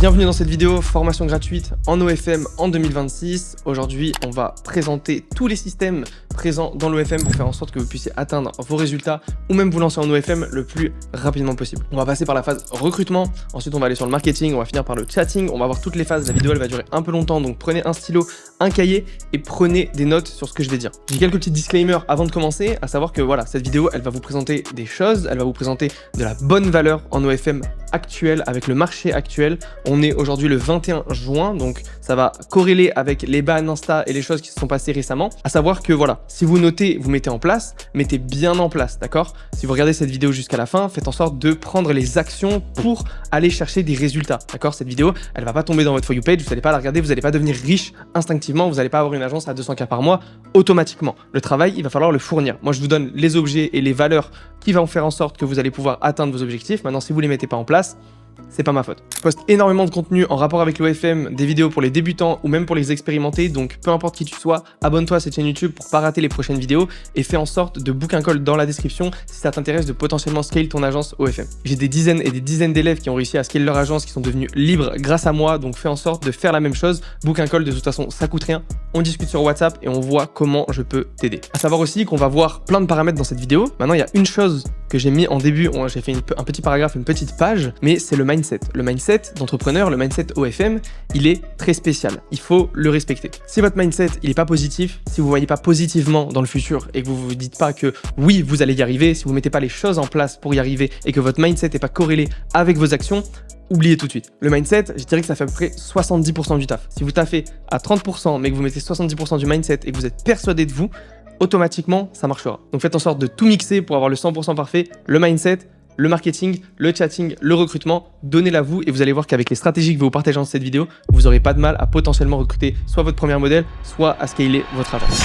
Bienvenue dans cette vidéo, formation gratuite en OFM en 2026. Aujourd'hui, on va présenter tous les systèmes présents dans l'OFM pour faire en sorte que vous puissiez atteindre vos résultats ou même vous lancer en OFM le plus rapidement possible. On va passer par la phase recrutement, ensuite on va aller sur le marketing, on va finir par le chatting, on va voir toutes les phases. La vidéo elle va durer un peu longtemps, donc prenez un stylo, un cahier et prenez des notes sur ce que je vais dire. J'ai quelques petits disclaimers avant de commencer, à savoir que voilà, cette vidéo elle va vous présenter des choses, elle va vous présenter de la bonne valeur en OFM actuelle avec le marché actuel. On est aujourd'hui le 21 juin, donc ça va corréler avec les bans Insta et les choses qui se sont passées récemment. À savoir que voilà, si vous notez, vous mettez en place, mettez bien en place, d'accord? Si vous regardez cette vidéo jusqu'à la fin, faites en sorte de prendre les actions pour aller chercher des résultats, d'accord? Cette vidéo, elle va pas tomber dans votre For You page, vous n'allez pas la regarder, vous n'allez pas devenir riche instinctivement, vous n'allez pas avoir une agence à 200K par mois automatiquement. Le travail, il va falloir le fournir. Moi, je vous donne les objets et les valeurs qui vont faire en sorte que vous allez pouvoir atteindre vos objectifs. Maintenant, si vous les mettez pas en place, c'est pas ma faute. Je poste énormément de contenu en rapport avec l'OFM, des vidéos pour les débutants ou même pour les expérimentés, donc peu importe qui tu sois, abonne-toi à cette chaîne YouTube pour pas rater les prochaines vidéos et fais en sorte de book un call dans la description si ça t'intéresse de potentiellement scale ton agence OFM. J'ai des dizaines et des dizaines d'élèves qui ont réussi à scale leur agence, qui sont devenus libres grâce à moi, donc fais en sorte de faire la même chose, book un call, de toute façon ça coûte rien, on discute sur WhatsApp et on voit comment je peux t'aider. À savoir aussi qu'on va voir plein de paramètres dans cette vidéo. Maintenant il y a une chose que j'ai mis en début, j'ai fait un petit paragraphe, une petite page, mais c'est le mindset. Le mindset d'entrepreneur, le mindset OFM, il est très spécial. Il faut le respecter. Si votre mindset, il n'est pas positif, si vous ne voyez pas positivement dans le futur et que vous ne vous dites pas que oui, vous allez y arriver, si vous ne mettez pas les choses en place pour y arriver et que votre mindset n'est pas corrélé avec vos actions, oubliez tout de suite. Le mindset, je dirais que ça fait à peu près 70% du taf. Si vous taffez à 30% mais que vous mettez 70% du mindset et que vous êtes persuadé de vous, automatiquement, ça marchera. Donc faites en sorte de tout mixer pour avoir le 100% parfait, le mindset, le marketing, le chatting, le recrutement, donnez-la vous et vous allez voir qu'avec les stratégies que je vais vous partager dans cette vidéo, vous n'aurez pas de mal à potentiellement recruter soit votre premier modèle, soit à scaler votre agence.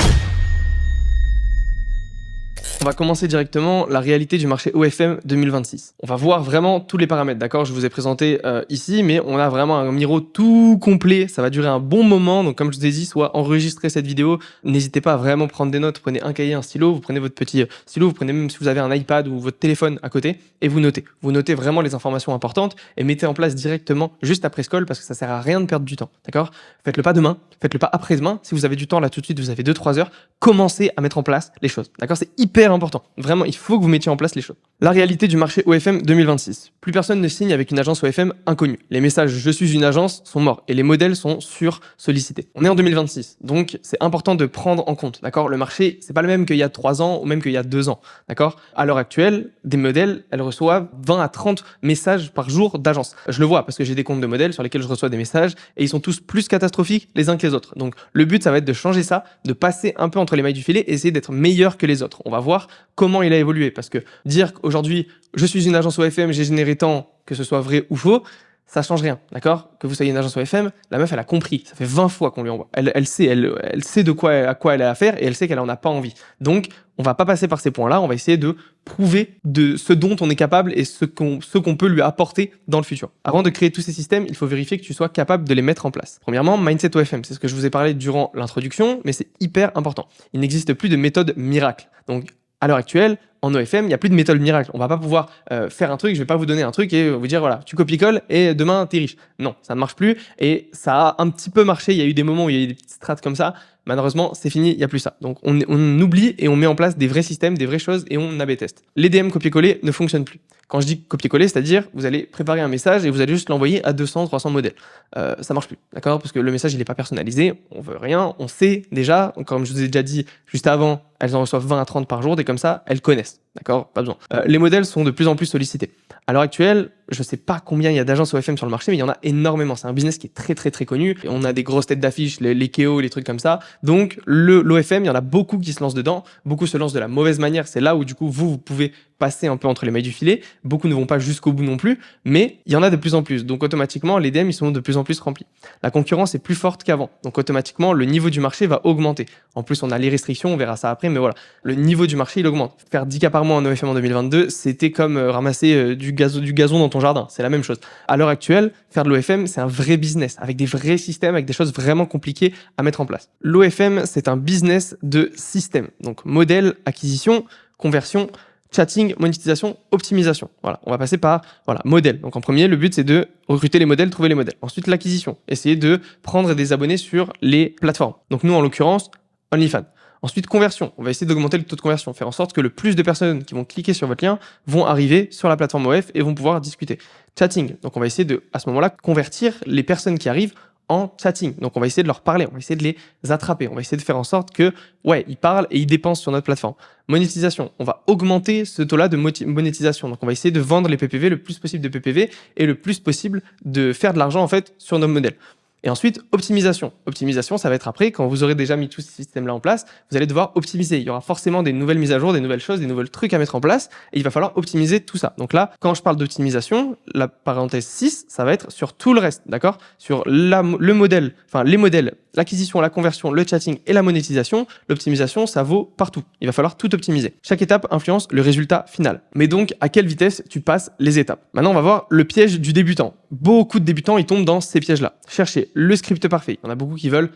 On va commencer directement la réalité du marché OFM 2026. On va voir vraiment tous les paramètres, d'accord? Je vous ai présenté ici, mais on a vraiment un miro tout complet. Ça va durer un bon moment. Donc, comme je vous ai dit, soit enregistrer cette vidéo. N'hésitez pas à vraiment prendre des notes. Prenez un cahier, un stylo. Vous prenez votre petit stylo. Vous prenez même si vous avez un iPad ou votre téléphone à côté et vous notez. Vous notez vraiment les informations importantes et mettez en place directement juste après ce call parce que ça sert à rien de perdre du temps, d'accord? Faites-le pas demain. Faites-le pas après-demain. Si vous avez du temps là tout de suite, vous avez 2-3 heures. Commencez à mettre en place les choses, d'accord? C'est hyper important. Vraiment, il faut que vous mettiez en place les choses. La réalité du marché OFM 2026. Plus personne ne signe avec une agence OFM inconnue. Les messages « je suis une agence » sont morts et les modèles sont sur-sollicités. On est en 2026, donc c'est important de prendre en compte, d'accord? Le marché, c'est pas le même qu'il y a 3 ans ou même qu'il y a 2 ans, d'accord? À l'heure actuelle, des modèles, elles reçoivent 20 à 30 messages par jour d'agence. Je le vois parce que j'ai des comptes de modèles sur lesquels je reçois des messages et ils sont tous plus catastrophiques les uns que les autres. Donc le but, ça va être de changer ça, de passer un peu entre les mailles du filet et essayer d'être meilleur que les autres. On va voir comment il a évolué parce que dire qu'aujourd'hui je suis une agence OFM, j'ai généré tant, que ce soit vrai ou faux, ça change rien, d'accord? Que vous soyez une agence OFM, la meuf elle a compris, ça fait 20 fois qu'on lui envoie. Elle sait à quoi elle a affaire et elle sait qu'elle en a pas envie. Donc on va pas passer par ces points-là, on va essayer de prouver de ce dont on est capable et ce qu'on peut lui apporter dans le futur. Avant de créer tous ces systèmes, il faut vérifier que tu sois capable de les mettre en place. Premièrement, mindset OFM, c'est ce que je vous ai parlé durant l'introduction, mais c'est hyper important. Il n'existe plus de méthode miracle. Donc à l'heure actuelle, en OFM, il n'y a plus de méthode miracle. On va pas pouvoir faire un truc, je vais pas vous donner un truc et vous dire voilà, tu copies-colles et demain t'es riche. Non, ça ne marche plus et ça a un petit peu marché. Il y a eu des moments où il y a eu des petites strates comme ça. Malheureusement, c'est fini, il n'y a plus ça. Donc on oublie et on met en place des vrais systèmes, des vraies choses et on A/B teste. Les DM copier-coller ne fonctionnent plus. Quand je dis copier-coller, c'est-à-dire vous allez préparer un message et vous allez juste l'envoyer à 200, 300 modèles. Ça marche plus, d'accord? Parce que le message il n'est pas personnalisé, on veut rien, on sait déjà, comme je vous ai déjà dit juste avant, elles en reçoivent 20 à 30 par jour, et comme ça, elles connaissent, d'accord? Pas besoin. Les modèles sont de plus en plus sollicités. À l'heure actuelle, je sais pas combien il y a d'agences OFM sur le marché, mais il y en a énormément. C'est un business qui est très très très connu. Et on a des grosses têtes d'affiche, les Keo, les trucs comme ça. Donc l'OFM, il y en a beaucoup qui se lancent dedans. Beaucoup se lancent de la mauvaise manière. C'est là où du coup vous pouvez passer un peu entre les mailles du filet. Beaucoup ne vont pas jusqu'au bout non plus, mais il y en a de plus en plus. Donc automatiquement, les DM ils sont de plus en plus remplis. La concurrence est plus forte qu'avant. Donc automatiquement, le niveau du marché va augmenter. En plus, on a les restrictions, on verra ça après, mais voilà, le niveau du marché il augmente. Faire 10K par mois en OFM en 2022, c'était comme ramasser du gazon dans ton jardin. C'est la même chose. À l'heure actuelle, faire de l'OFM, c'est un vrai business avec des vrais systèmes, avec des choses vraiment compliquées à mettre en place. L'OFM, c'est un business de système. Donc modèle, acquisition, conversion, chatting, monétisation, optimisation. Voilà, on va passer par modèle. Donc en premier, le but c'est de recruter les modèles, trouver les modèles. Ensuite, l'acquisition, essayer de prendre des abonnés sur les plateformes. Donc nous, en l'occurrence, OnlyFans. Ensuite, conversion. On va essayer d'augmenter le taux de conversion, faire en sorte que le plus de personnes qui vont cliquer sur votre lien vont arriver sur la plateforme OF et vont pouvoir discuter. Chatting. Donc on va essayer de, à ce moment-là, convertir les personnes qui arrivent en chatting. Donc on va essayer de leur parler, on va essayer de les attraper, on va essayer de faire en sorte que, ils parlent et ils dépensent sur notre plateforme. Monétisation, on va augmenter ce taux-là de monétisation. Donc on va essayer de vendre les PPV le plus possible de PPV et le plus possible de faire de l'argent en fait sur nos modèles. Et ensuite, optimisation. Optimisation, ça va être après, quand vous aurez déjà mis tout ce système-là en place, vous allez devoir optimiser. Il y aura forcément des nouvelles mises à jour, des nouvelles choses, des nouveaux trucs à mettre en place, et il va falloir optimiser tout ça. Donc là, quand je parle d'optimisation, la parenthèse 6, ça va être sur tout le reste, d'accord? Sur le modèle, les modèles, l'acquisition, la conversion, le chatting et la monétisation. L'optimisation, ça vaut partout. Il va falloir tout optimiser. Chaque étape influence le résultat final. Mais donc, à quelle vitesse tu passes les étapes? Maintenant, on va voir le piège du débutant. Beaucoup de débutants, ils tombent dans ces pièges-là. Cherchez le script parfait. Il y en a beaucoup qui veulent,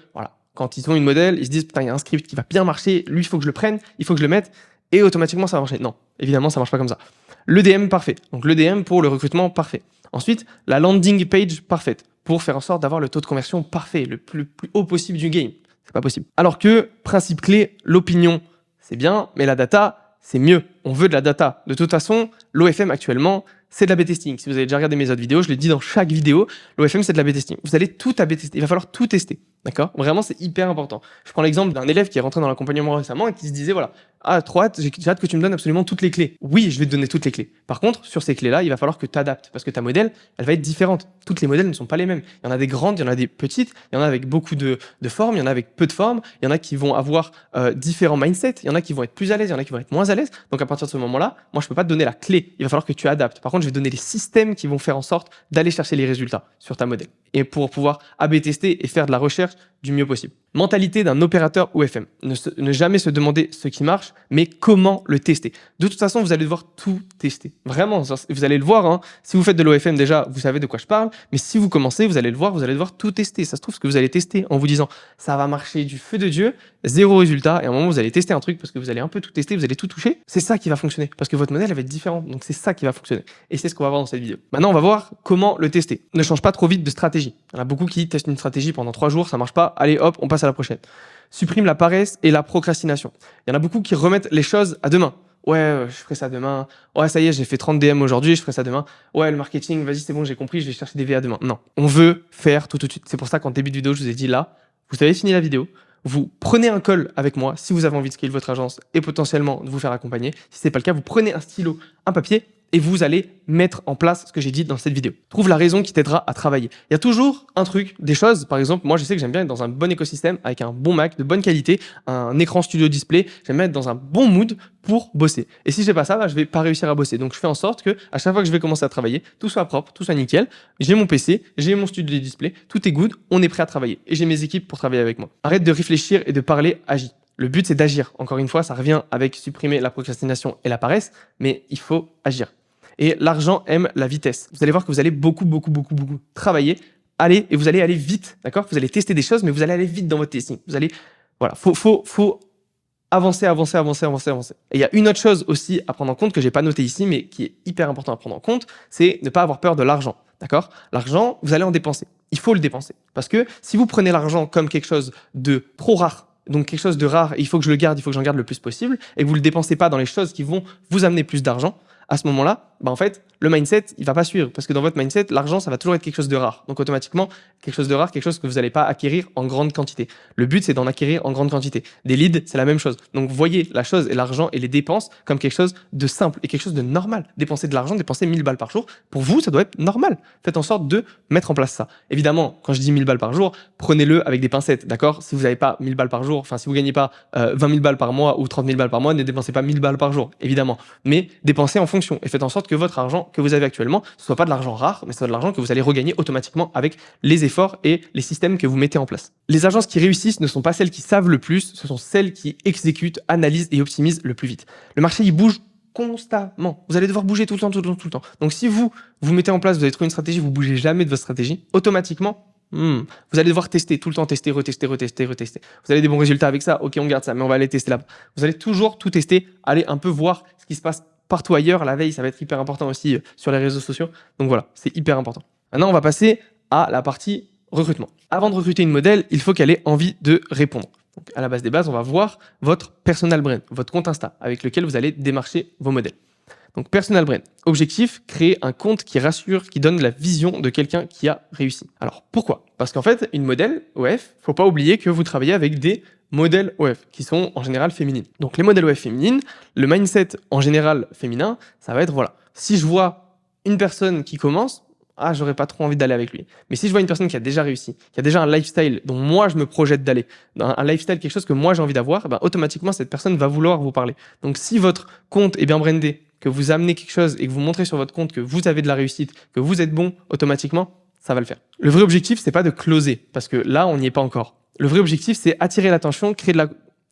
quand ils ont une modèle, ils se disent, putain, il y a un script qui va bien marcher, lui, il faut que je le prenne, il faut que je le mette, et automatiquement, ça va marcher. Non, évidemment, ça marche pas comme ça. Le DM parfait. Donc, le DM pour le recrutement parfait. Ensuite, la landing page parfaite pour faire en sorte d'avoir le taux de conversion parfait, le plus haut possible du game. C'est pas possible. Alors que, principe clé, l'opinion, c'est bien, mais la data, c'est mieux. On veut de la data. De toute façon, l'OFM actuellement, c'est de l'A/B testing. Si vous avez déjà regardé mes autres vidéos, je l'ai dit dans chaque vidéo, l'OFM, c'est de l'A/B testing. Vous allez tout A/B tester. Il va falloir tout tester. D'accord? Vraiment, c'est hyper important. Je prends l'exemple d'un élève qui est rentré dans l'accompagnement récemment et qui se disait, trop hâte, j'ai hâte que tu me donnes absolument toutes les clés. Oui, je vais te donner toutes les clés. Par contre, sur ces clés-là, il va falloir que tu adaptes parce que ta modèle, elle va être différente. Toutes les modèles ne sont pas les mêmes. Il y en a des grandes, il y en a des petites, il y en a avec beaucoup de formes, il y en a avec peu de formes, il y en a qui vont avoir différents mindsets, il y en a qui vont être plus à l'aise, il y en a qui vont être moins à l'aise. Donc à partir de ce moment-là, moi, je peux pas te donner la clé. Il va falloir que tu adaptes. Par contre, je vais donner les systèmes qui vont faire en sorte d'aller chercher les résultats sur ta modèle et pour pouvoir A/B tester et faire de la recherche du mieux possible. Mentalité d'un opérateur OFM. Ne jamais se demander ce qui marche, mais comment le tester. De toute façon, vous allez devoir tout tester. Vraiment, vous allez le voir. Hein. Si vous faites de l'OFM déjà, vous savez de quoi je parle. Mais si vous commencez, vous allez le voir, vous allez devoir tout tester. Ça se trouve, ce que vous allez tester en vous disant ça va marcher du feu de Dieu, zéro résultat. Et à un moment, vous allez tester un truc parce que vous allez un peu tout tester, vous allez tout toucher. C'est ça qui va fonctionner parce que votre modèle elle va être différent. Donc c'est ça qui va fonctionner. Et c'est ce qu'on va voir dans cette vidéo. Maintenant, on va voir comment le tester. Ne change pas trop vite de stratégie. Il y en a beaucoup qui testent une stratégie pendant 3 jours, ça marche pas. Allez, hop, on passe à la prochaine. Supprime la paresse et la procrastination. Il y en a beaucoup qui remettent les choses à demain. Ouais, je ferai ça demain. Ouais, ça y est, j'ai fait 30 DM aujourd'hui, je ferai ça demain. Ouais, le marketing, vas-y, c'est bon, j'ai compris, je vais chercher des VA demain. Non, on veut faire tout de suite. C'est pour ça qu'en début de vidéo, je vous ai dit là, vous avez fini la vidéo, vous prenez un call avec moi si vous avez envie de scale votre agence et potentiellement de vous faire accompagner. Si c'est pas le cas, vous prenez un stylo, un papier et vous allez mettre en place ce que j'ai dit dans cette vidéo. Trouve la raison qui t'aidera à travailler. Il y a toujours un truc, des choses, par exemple, moi je sais que j'aime bien être dans un bon écosystème avec un bon Mac de bonne qualité, un écran studio display, j'aime bien être dans un bon mood pour bosser. Et si j'ai pas ça, je vais pas réussir à bosser. Donc je fais en sorte que à chaque fois que je vais commencer à travailler, tout soit propre, tout soit nickel. J'ai mon PC, j'ai mon studio display, tout est good, on est prêt à travailler. Et j'ai mes équipes pour travailler avec moi. Arrête de réfléchir et de parler, agis. Le but c'est d'agir. Encore une fois, ça revient avec supprimer la procrastination et la paresse, mais il faut agir. Et l'argent aime la vitesse. Vous allez voir que vous allez beaucoup travailler, et vous allez aller vite, d'accord? Vous allez tester des choses, mais vous allez aller vite dans votre testing. Vous allez, faut avancer. Et il y a une autre chose aussi à prendre en compte que j'ai pas noté ici, mais qui est hyper important à prendre en compte, c'est ne pas avoir peur de l'argent, d'accord? L'argent, vous allez en dépenser. Il faut le dépenser. Parce que si vous prenez l'argent comme quelque chose de trop rare, donc quelque chose de rare, il faut que je le garde, il faut que j'en garde le plus possible, et que vous le dépensez pas dans les choses qui vont vous amener plus d'argent, à ce moment-là, en fait, le mindset, il va pas suivre. Parce que dans votre mindset, l'argent, ça va toujours être quelque chose de rare. Donc, automatiquement, quelque chose de rare, quelque chose que vous n'allez pas acquérir en grande quantité. Le but, c'est d'en acquérir en grande quantité. Des leads, c'est la même chose. Donc, voyez la chose et l'argent et les dépenses comme quelque chose de simple et quelque chose de normal. Dépenser de l'argent, dépenser 1000 balles par jour, pour vous, ça doit être normal. Faites en sorte de mettre en place ça. Évidemment, quand je dis 1000 balles par jour, prenez-le avec des pincettes, d'accord? Si vous n'avez pas 1000 balles par jour, si vous gagnez pas 20 000 balles par mois ou 30 000 balles par mois, ne dépensez pas 1000 balles par jour, évidemment. Mais dépensez en fonction et faites en sorte que votre argent que vous avez actuellement, ce soit pas de l'argent rare, mais ce soit de l'argent que vous allez regagner automatiquement avec les efforts et les systèmes que vous mettez en place. Les agences qui réussissent ne sont pas celles qui savent le plus, ce sont celles qui exécutent, analysent et optimisent le plus vite. Le marché, il bouge constamment. Vous allez devoir bouger tout le temps. Donc si vous mettez en place, vous avez trouvé une stratégie, vous bougez jamais de votre stratégie, automatiquement, vous allez devoir tester, tout le temps tester, retester. Vous avez des bons résultats avec ça, ok, on garde ça, mais on va aller tester là-bas. Vous allez toujours tout tester, aller un peu voir ce qui se passe partout ailleurs. La veille, ça va être hyper important aussi sur les réseaux sociaux. Donc voilà, c'est hyper important. Maintenant, on va passer à la partie recrutement. Avant de recruter une modèle, il faut qu'elle ait envie de répondre. Donc, à la base des bases, on va voir votre personal brand, votre compte Insta, avec lequel vous allez démarcher vos modèles. Donc, personal brand. Objectif, créer un compte qui rassure, qui donne la vision de quelqu'un qui a réussi. Alors, pourquoi? Parce qu'en fait, une modèle OF, faut pas oublier que vous travaillez avec des modèles OF, qui sont en général féminines. Donc, les modèles OF féminines, le mindset en général féminin, ça va être, voilà, si je vois une personne qui commence, j'aurais pas trop envie d'aller avec lui. Mais si je vois une personne qui a déjà réussi, qui a déjà un lifestyle dont moi je me projette d'aller, un lifestyle, quelque chose que moi j'ai envie d'avoir, automatiquement cette personne va vouloir vous parler. Donc si votre compte est bien brandé, que vous amenez quelque chose et que vous montrez sur votre compte que vous avez de la réussite, que vous êtes bon, automatiquement, ça va le faire. Le vrai objectif, c'est pas de closer, parce que là, on n'y est pas encore. Le vrai objectif, c'est attirer l'attention,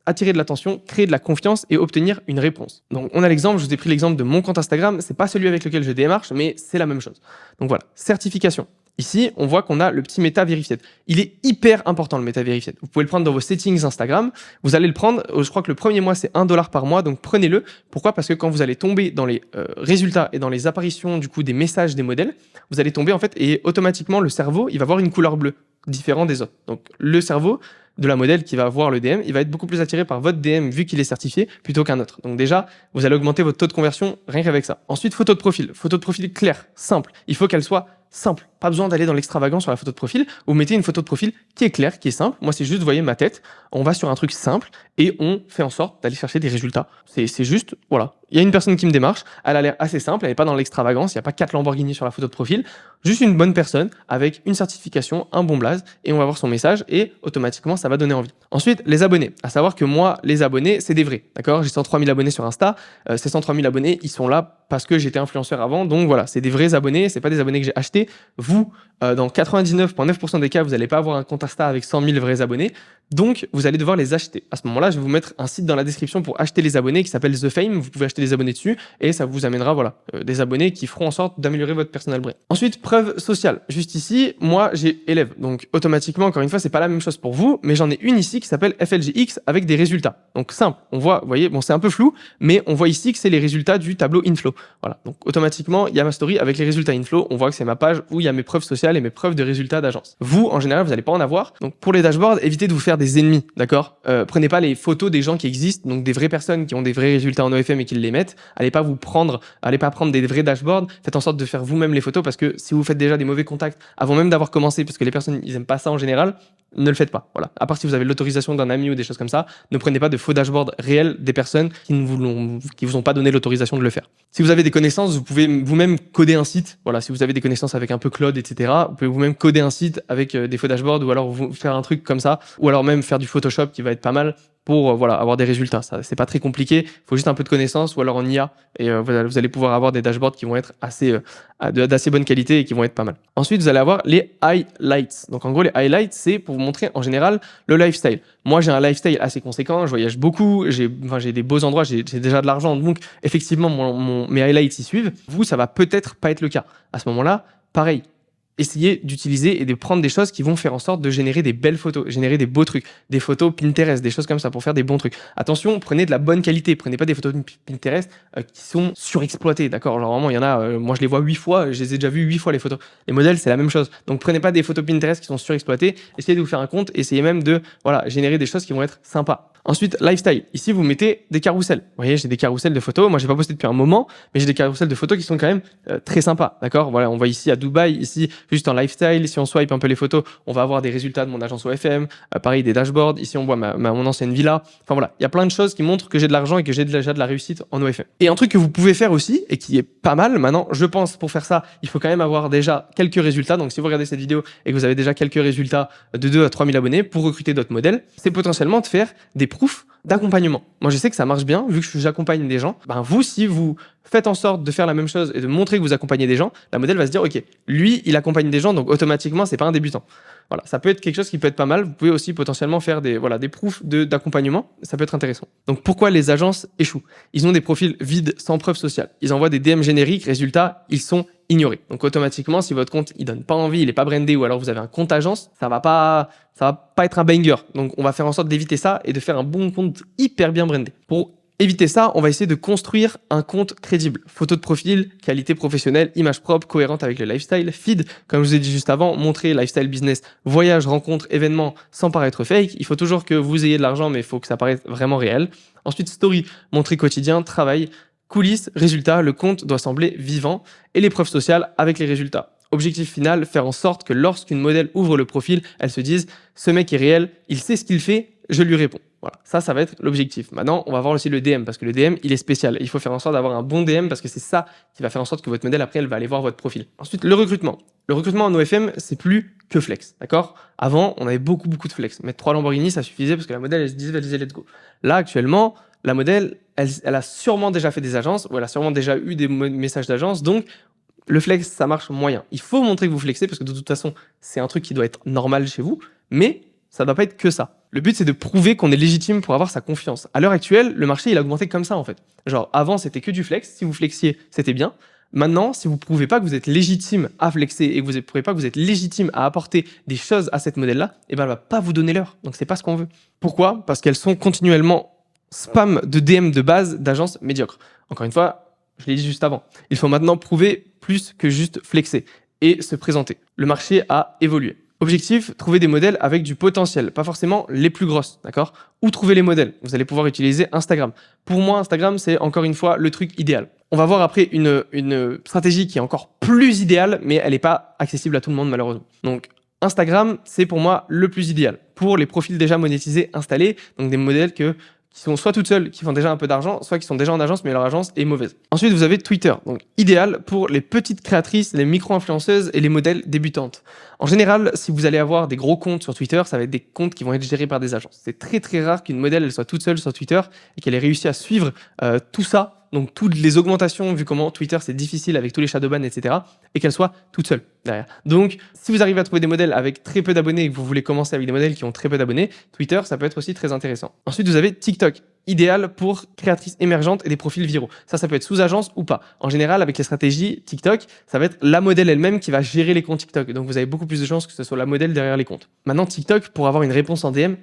attirer de l'attention, créer de la confiance et obtenir une réponse. Donc on a l'exemple, je vous ai pris l'exemple de mon compte Instagram, c'est pas celui avec lequel je démarche, mais c'est la même chose. Donc voilà, certification. Ici, on voit qu'on a le petit Meta Verified. Il est hyper important le Meta Verified. Vous pouvez le prendre dans vos settings Instagram. Vous allez le prendre, je crois que le premier mois, c'est $1 par mois, donc prenez-le. Pourquoi? Parce que quand vous allez tomber dans les résultats et dans les apparitions du coup des messages des modèles, vous allez tomber en fait et automatiquement le cerveau, il va avoir une couleur bleue, différent des autres. Donc le cerveau de la modèle qui va voir le DM, il va être beaucoup plus attiré par votre DM vu qu'il est certifié plutôt qu'un autre. Donc déjà, vous allez augmenter votre taux de conversion rien qu'avec ça. Ensuite, photo de profil. Photo de profil claire, simple. Il faut qu'elle soit simple. Pas besoin d'aller dans l'extravagant sur la photo de profil. Vous mettez une photo de profil qui est claire, qui est simple. Moi, c'est juste, vous voyez ma tête. On va sur un truc simple et on fait en sorte d'aller chercher des résultats. C'est juste, voilà. Il y a une personne qui me démarche. Elle a l'air assez simple. Elle n'est pas dans l'extravagance. Il n'y a pas 4 Lamborghini sur la photo de profil. Juste une bonne personne avec une certification, un bon blaze et on va voir son message et automatiquement, ça va donner envie. Ensuite, les abonnés. À savoir que moi, les abonnés, c'est des vrais. D'accord? J'ai 103 000 abonnés sur Insta. Ces 103 000 abonnés, ils sont là parce que j'étais influenceur avant. Donc voilà, c'est des vrais abonnés. C'est pas des abonnés que j'ai achetés. Vous, dans 99,9% des cas, vous n'allez pas avoir un compte Insta avec 100 000 vrais abonnés. Donc, vous allez devoir les acheter. À ce moment-là, je vais vous mettre un site dans la description pour acheter les abonnés qui s'appelle The Fame. Vous pouvez acheter des abonnés dessus et ça vous amènera des abonnés qui feront en sorte d'améliorer votre personal brand. Ensuite, preuve sociale. Juste ici, moi, j'ai élève. Donc, automatiquement, encore une fois, c'est pas la même chose pour vous, mais j'en ai une ici qui s'appelle FLGX avec des résultats. Donc, simple. On voit, vous voyez, bon, c'est un peu flou, mais on voit ici que c'est les résultats du tableau Inflow. Voilà. Donc, automatiquement, il y a ma story avec les résultats Inflow. On voit que c'est ma page où il y a mes preuves sociales et mes preuves de résultats d'agence. Vous, en général, vous n'allez pas en avoir. Donc, pour les dashboards, évitez de vous faire des ennemis, d'accord? Prenez pas les photos des gens qui existent, donc des vraies personnes qui ont des vrais résultats en OFM et qui les mettent. Allez pas prendre des vrais dashboards. Faites en sorte de faire vous-même les photos parce que si vous faites déjà des mauvais contacts avant même d'avoir commencé, parce que les personnes, ils aiment pas ça en général, ne le faites pas. Voilà. À part si vous avez l'autorisation d'un ami ou des choses comme ça, ne prenez pas de faux dashboards réels des personnes qui vous ont pas donné l'autorisation de le faire. Si vous avez des connaissances, vous pouvez vous-même coder un site. Voilà. Si vous avez des connaissances avec un peu Claude, etc., vous pouvez vous-même coder un site avec des faux dashboards ou alors vous faire un truc comme ça, ou alors même faire du Photoshop qui va être pas mal pour avoir des résultats. Ça, c'est pas très compliqué. Il faut juste un peu de connaissances ou alors en IA et vous allez pouvoir avoir des dashboards qui vont être d'assez bonne qualité et qui vont être pas mal. Ensuite, vous allez avoir les highlights. Donc en gros, les highlights, c'est pour vous montrer en général le lifestyle. Moi, j'ai un lifestyle assez conséquent. Je voyage beaucoup. J'ai des beaux endroits. J'ai déjà de l'argent. Donc effectivement, mes highlights y suivent. Vous, ça va peut-être pas être le cas. À ce moment-là, pareil. Essayez d'utiliser et de prendre des choses qui vont faire en sorte de générer des belles photos, générer des beaux trucs, des photos Pinterest, des choses comme ça pour faire des bons trucs. Attention, prenez de la bonne qualité, prenez pas des photos Pinterest qui sont surexploitées, d'accord? Genre vraiment, il y en a, moi je les vois 8 fois, je les ai déjà vues 8 fois les photos. Les modèles, c'est la même chose. Donc prenez pas des photos Pinterest qui sont surexploitées, essayez de vous faire un compte, essayez même de générer des choses qui vont être sympas. Ensuite, lifestyle. Ici, vous mettez des carousels. Vous voyez, j'ai des carousels de photos. Moi, j'ai pas posté depuis un moment, mais j'ai des carousels de photos qui sont quand même très sympas. D'accord? Voilà, on voit ici à Dubaï, ici juste en lifestyle. Si on swipe un peu les photos, on va avoir des résultats de mon agence OFM. Pareil, des dashboards. Ici, on voit mon ancienne villa. Enfin voilà, il y a plein de choses qui montrent que j'ai de l'argent et que j'ai déjà de la réussite en OFM. Et un truc que vous pouvez faire aussi et qui est pas mal. Maintenant, je pense pour faire ça, il faut quand même avoir déjà quelques résultats. Donc, si vous regardez cette vidéo et que vous avez déjà quelques résultats de 2 à 3 000 abonnés pour recruter d'autres modèles, c'est potentiellement de faire des proofs d'accompagnement. Moi, je sais que ça marche bien, vu que j'accompagne des gens. Vous, si vous faites en sorte de faire la même chose et de montrer que vous accompagnez des gens, la modèle va se dire, OK, lui, il accompagne des gens, donc automatiquement, c'est pas un débutant. Voilà, ça peut être quelque chose qui peut être pas mal. Vous pouvez aussi potentiellement faire des proofs d'accompagnement. Ça peut être intéressant. Donc, pourquoi les agences échouent? Ils ont des profils vides, sans preuve sociale. Ils envoient des DM génériques. Résultat, ils sont ignorés. Donc, automatiquement, si votre compte, il donne pas envie, il est pas brandé ou alors vous avez un compte agence, ça va pas être un banger. Donc, on va faire en sorte d'éviter ça et de faire un bon compte hyper bien brandé pour Éviter ça, on va essayer de construire un compte crédible. Photo de profil, qualité professionnelle, image propre, cohérente avec le lifestyle, feed, comme je vous ai dit juste avant, montrer lifestyle business, voyage, rencontres, événements sans paraître fake. Il faut toujours que vous ayez de l'argent, mais il faut que ça paraisse vraiment réel. Ensuite, story, montrer quotidien, travail, coulisses, résultats, le compte doit sembler vivant et les preuves sociales avec les résultats. Objectif final, faire en sorte que lorsqu'une modèle ouvre le profil, elle se dise « ce mec est réel, il sait ce qu'il fait, je lui réponds ». Voilà, ça va être l'objectif. Maintenant, on va voir aussi le DM parce que le DM, il est spécial. Il faut faire en sorte d'avoir un bon DM parce que c'est ça qui va faire en sorte que votre modèle, après, elle va aller voir votre profil. Ensuite, le recrutement. Le recrutement en OFM, c'est plus que flex, d'accord? Avant, on avait beaucoup de flex. Mettre 3 Lamborghini, ça suffisait parce que la modèle, elle se disait « let's go ». Là, actuellement, la modèle, elle a sûrement déjà fait des agences ou elle a sûrement déjà eu des messages d'agence. Donc, le flex, ça marche moyen. Il faut montrer que vous flexez parce que de toute façon, c'est un truc qui doit être normal chez vous, mais ça ne doit pas être que ça. Le but, c'est de prouver qu'on est légitime pour avoir sa confiance. À l'heure actuelle, le marché, il a augmenté comme ça, en fait. Genre, avant, c'était que du flex. Si vous flexiez, c'était bien. Maintenant, si vous ne prouvez pas que vous êtes légitime à flexer et que vous ne prouvez pas que vous êtes légitime à apporter des choses à cette modèle-là, eh ben, elle ne va pas vous donner l'heure. Donc, c'est pas ce qu'on veut. Pourquoi? Parce qu'elles sont continuellement spam de DM de base d'agences médiocres. Encore une fois, je l'ai dit juste avant. Il faut maintenant prouver plus que juste flexer et se présenter. Le marché a évolué. Objectif, trouver des modèles avec du potentiel, pas forcément les plus grosses, d'accord? Où trouver les modèles? Vous allez pouvoir utiliser Instagram. Pour moi, Instagram, c'est encore une fois le truc idéal. On va voir après une stratégie qui est encore plus idéale, mais elle n'est pas accessible à tout le monde malheureusement. Donc, Instagram, c'est pour moi le plus idéal pour les profils déjà monétisés installés, donc des modèles qui sont soit toutes seules, qui font déjà un peu d'argent, soit qui sont déjà en agence, mais leur agence est mauvaise. Ensuite, vous avez Twitter, donc idéal pour les petites créatrices, les micro-influenceuses et les modèles débutantes. En général, si vous allez avoir des gros comptes sur Twitter, ça va être des comptes qui vont être gérés par des agences. C'est très rare qu'une modèle elle soit toute seule sur Twitter et qu'elle ait réussi à suivre tout ça, donc toutes les augmentations, vu comment Twitter c'est difficile avec tous les shadowbans, etc., et qu'elle soit toute seule derrière. Donc, si vous arrivez à trouver des modèles avec très peu d'abonnés et que vous voulez commencer avec des modèles qui ont très peu d'abonnés, Twitter, ça peut être aussi très intéressant. Ensuite, vous avez TikTok, idéal pour créatrices émergentes et des profils viraux. Ça peut être sous agence ou pas. En général, avec les stratégies TikTok, ça va être la modèle elle-même qui va gérer les comptes TikTok. Donc, vous avez beaucoup plus de chances que ce soit la modèle derrière les comptes. Maintenant, TikTok, pour avoir une réponse en DM,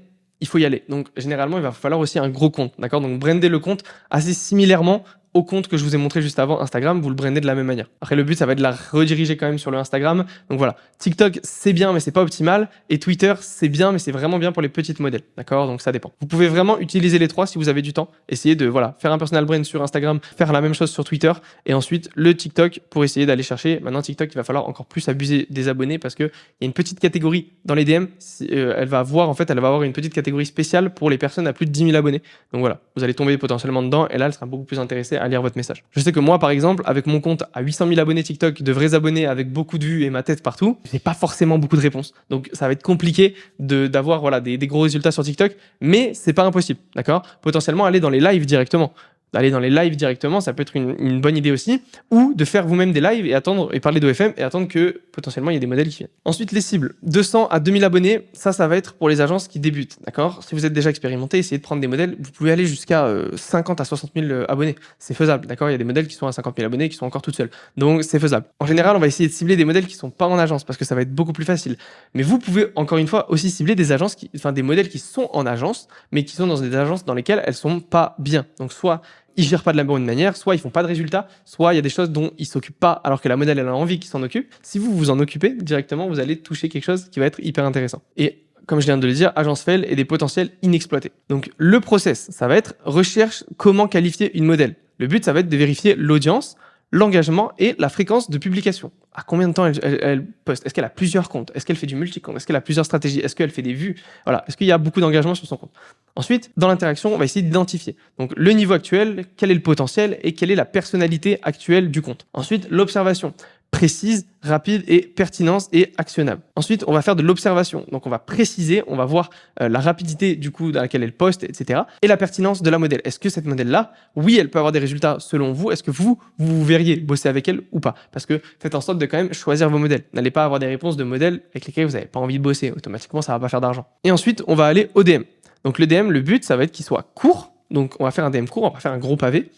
il faut y aller. Donc, généralement, il va falloir aussi un gros compte, d'accord? Donc, brander le compte assez similairement au compte que je vous ai montré juste avant, Instagram, vous le brandez de la même manière. Après, le but, ça va être de la rediriger quand même sur le Instagram. Donc voilà, TikTok, c'est bien, mais c'est pas optimal. Et Twitter, c'est bien, mais c'est vraiment bien pour les petites modèles. D'accord? Donc ça dépend. Vous pouvez vraiment utiliser les trois si vous avez du temps. Essayez de faire un personal brand sur Instagram, faire la même chose sur Twitter, et ensuite le TikTok pour essayer d'aller chercher. Maintenant, TikTok, il va falloir encore plus abuser des abonnés parce qu'il y a une petite catégorie dans les DM. Elle va avoir une petite catégorie spéciale pour les personnes à plus de 10 000 abonnés. Donc voilà, vous allez tomber potentiellement dedans et là, elle sera beaucoup plus intéressée à lire votre message. Je sais que moi, par exemple, avec mon compte à 800 000 abonnés TikTok, de vrais abonnés avec beaucoup de vues et ma tête partout, j'ai pas forcément beaucoup de réponses. Donc, ça va être compliqué d'avoir des gros résultats sur TikTok, mais c'est pas impossible, d'accord? Potentiellement, aller dans les lives directement. D'aller dans les lives directement, ça peut être une bonne idée aussi, ou de faire vous-même des lives et parler d'OFM et attendre que potentiellement il y ait des modèles qui viennent. Ensuite, les cibles. 200 à 2000 abonnés, ça va être pour les agences qui débutent, d'accord? Si vous êtes déjà expérimenté, essayez de prendre des modèles, vous pouvez aller jusqu'à 50 à 60 000 abonnés. C'est faisable, d'accord? Il y a des modèles qui sont à 50 000 abonnés qui sont encore toutes seules. Donc, c'est faisable. En général, on va essayer de cibler des modèles qui sont pas en agence parce que ça va être beaucoup plus facile. Mais vous pouvez, encore une fois, aussi cibler des agences des modèles qui sont en agence, mais qui sont dans des agences dans lesquelles elles sont pas bien. Donc, soit ils gèrent pas de la bonne manière, soit ils font pas de résultats, soit il y a des choses dont ils s'occupent pas alors que la modèle elle a envie qu'ils s'en occupent. Si vous vous en occupez directement, vous allez toucher quelque chose qui va être hyper intéressant. Et comme je viens de le dire, agence fail et des potentiels inexploités. Donc le process, ça va être recherche comment qualifier une modèle. Le but, ça va être de vérifier l'audience, l'engagement et la fréquence de publication. À combien de temps elle poste? Est-ce qu'elle a plusieurs comptes? Est-ce qu'elle fait du multi-compte? Est-ce qu'elle a plusieurs stratégies? Est-ce qu'elle fait des vues? Voilà. Est-ce qu'il y a beaucoup d'engagement sur son compte? Ensuite, dans l'interaction, on va essayer d'identifier. Donc, le niveau actuel, quel est le potentiel et quelle est la personnalité actuelle du compte. Ensuite, l'observation. Précise, rapide et pertinence et actionnable. Ensuite, on va faire de l'observation. Donc, on va préciser, on va voir la rapidité du coup dans laquelle elle poste, etc. Et la pertinence de la modèle. Est-ce que cette modèle-là, oui, elle peut avoir des résultats selon vous? Est-ce que vous verriez bosser avec elle ou pas? Parce que faites en sorte de quand même choisir vos modèles. N'allez pas avoir des réponses de modèles avec lesquels vous n'avez pas envie de bosser. Automatiquement, ça va pas faire d'argent. Et ensuite, on va aller au DM. Donc, le DM, le but, ça va être qu'il soit court. Donc, on va faire un DM court, on va faire un gros pavé.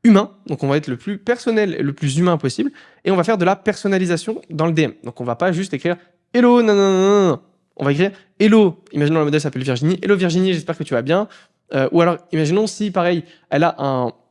Humain, donc on va être le plus personnel et le plus humain possible, et on va faire de la personnalisation dans le DM. Donc on va pas juste écrire « Hello, nanana ». On va écrire « Hello », imaginons la modèle s'appelle Virginie. « Hello Virginie, j'espère que tu vas bien. Ou alors, imaginons si, pareil, elle a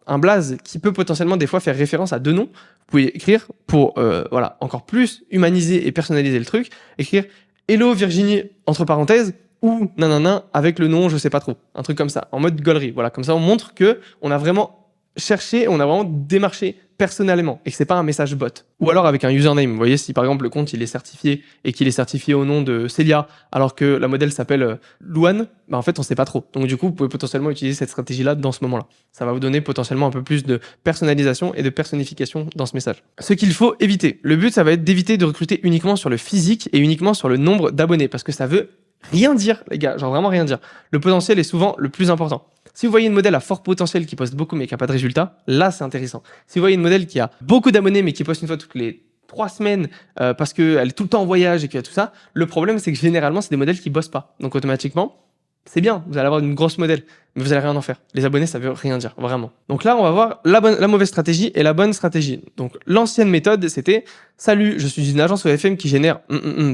un blaze qui peut potentiellement des fois faire référence à deux noms. Vous pouvez écrire pour voilà, encore plus humaniser et personnaliser le truc. Écrire Hello Virginie, entre parenthèses, ou nanana avec le nom, je sais pas trop. Un truc comme ça, en mode gaulerie. Voilà, comme ça, on montre que on a vraiment cherché, on a vraiment démarché personnellement et que c'est pas un message bot. Ou alors avec un username. Vous voyez, si par exemple le compte il est certifié et qu'il est certifié au nom de Célia, alors que la modèle s'appelle Louane, bah en fait on sait pas trop. Donc du coup, vous pouvez potentiellement utiliser cette stratégie-là dans ce moment-là. Ça va vous donner potentiellement un peu plus de personnalisation et de personnification dans ce message. Ce qu'il faut éviter. Le but, ça va être d'éviter de recruter uniquement sur le physique et uniquement sur le nombre d'abonnés parce que ça veut rien dire, les gars, genre vraiment rien dire. Le potentiel est souvent le plus important. Si vous voyez une modèle à fort potentiel qui poste beaucoup mais qui n'a pas de résultat, là c'est intéressant. Si vous voyez une modèle qui a beaucoup d'abonnés mais qui poste une fois toutes les 3 semaines parce qu'elle est tout le temps en voyage et qu'il y a tout ça, le problème c'est que généralement c'est des modèles qui bossent pas. Donc automatiquement, c'est bien, vous allez avoir une grosse modèle, mais vous allez rien en faire. Les abonnés, ça veut rien dire, vraiment. Donc là, on va voir la mauvaise stratégie et la bonne stratégie. Donc l'ancienne méthode, c'était « Salut, je suis une agence OFM qui génère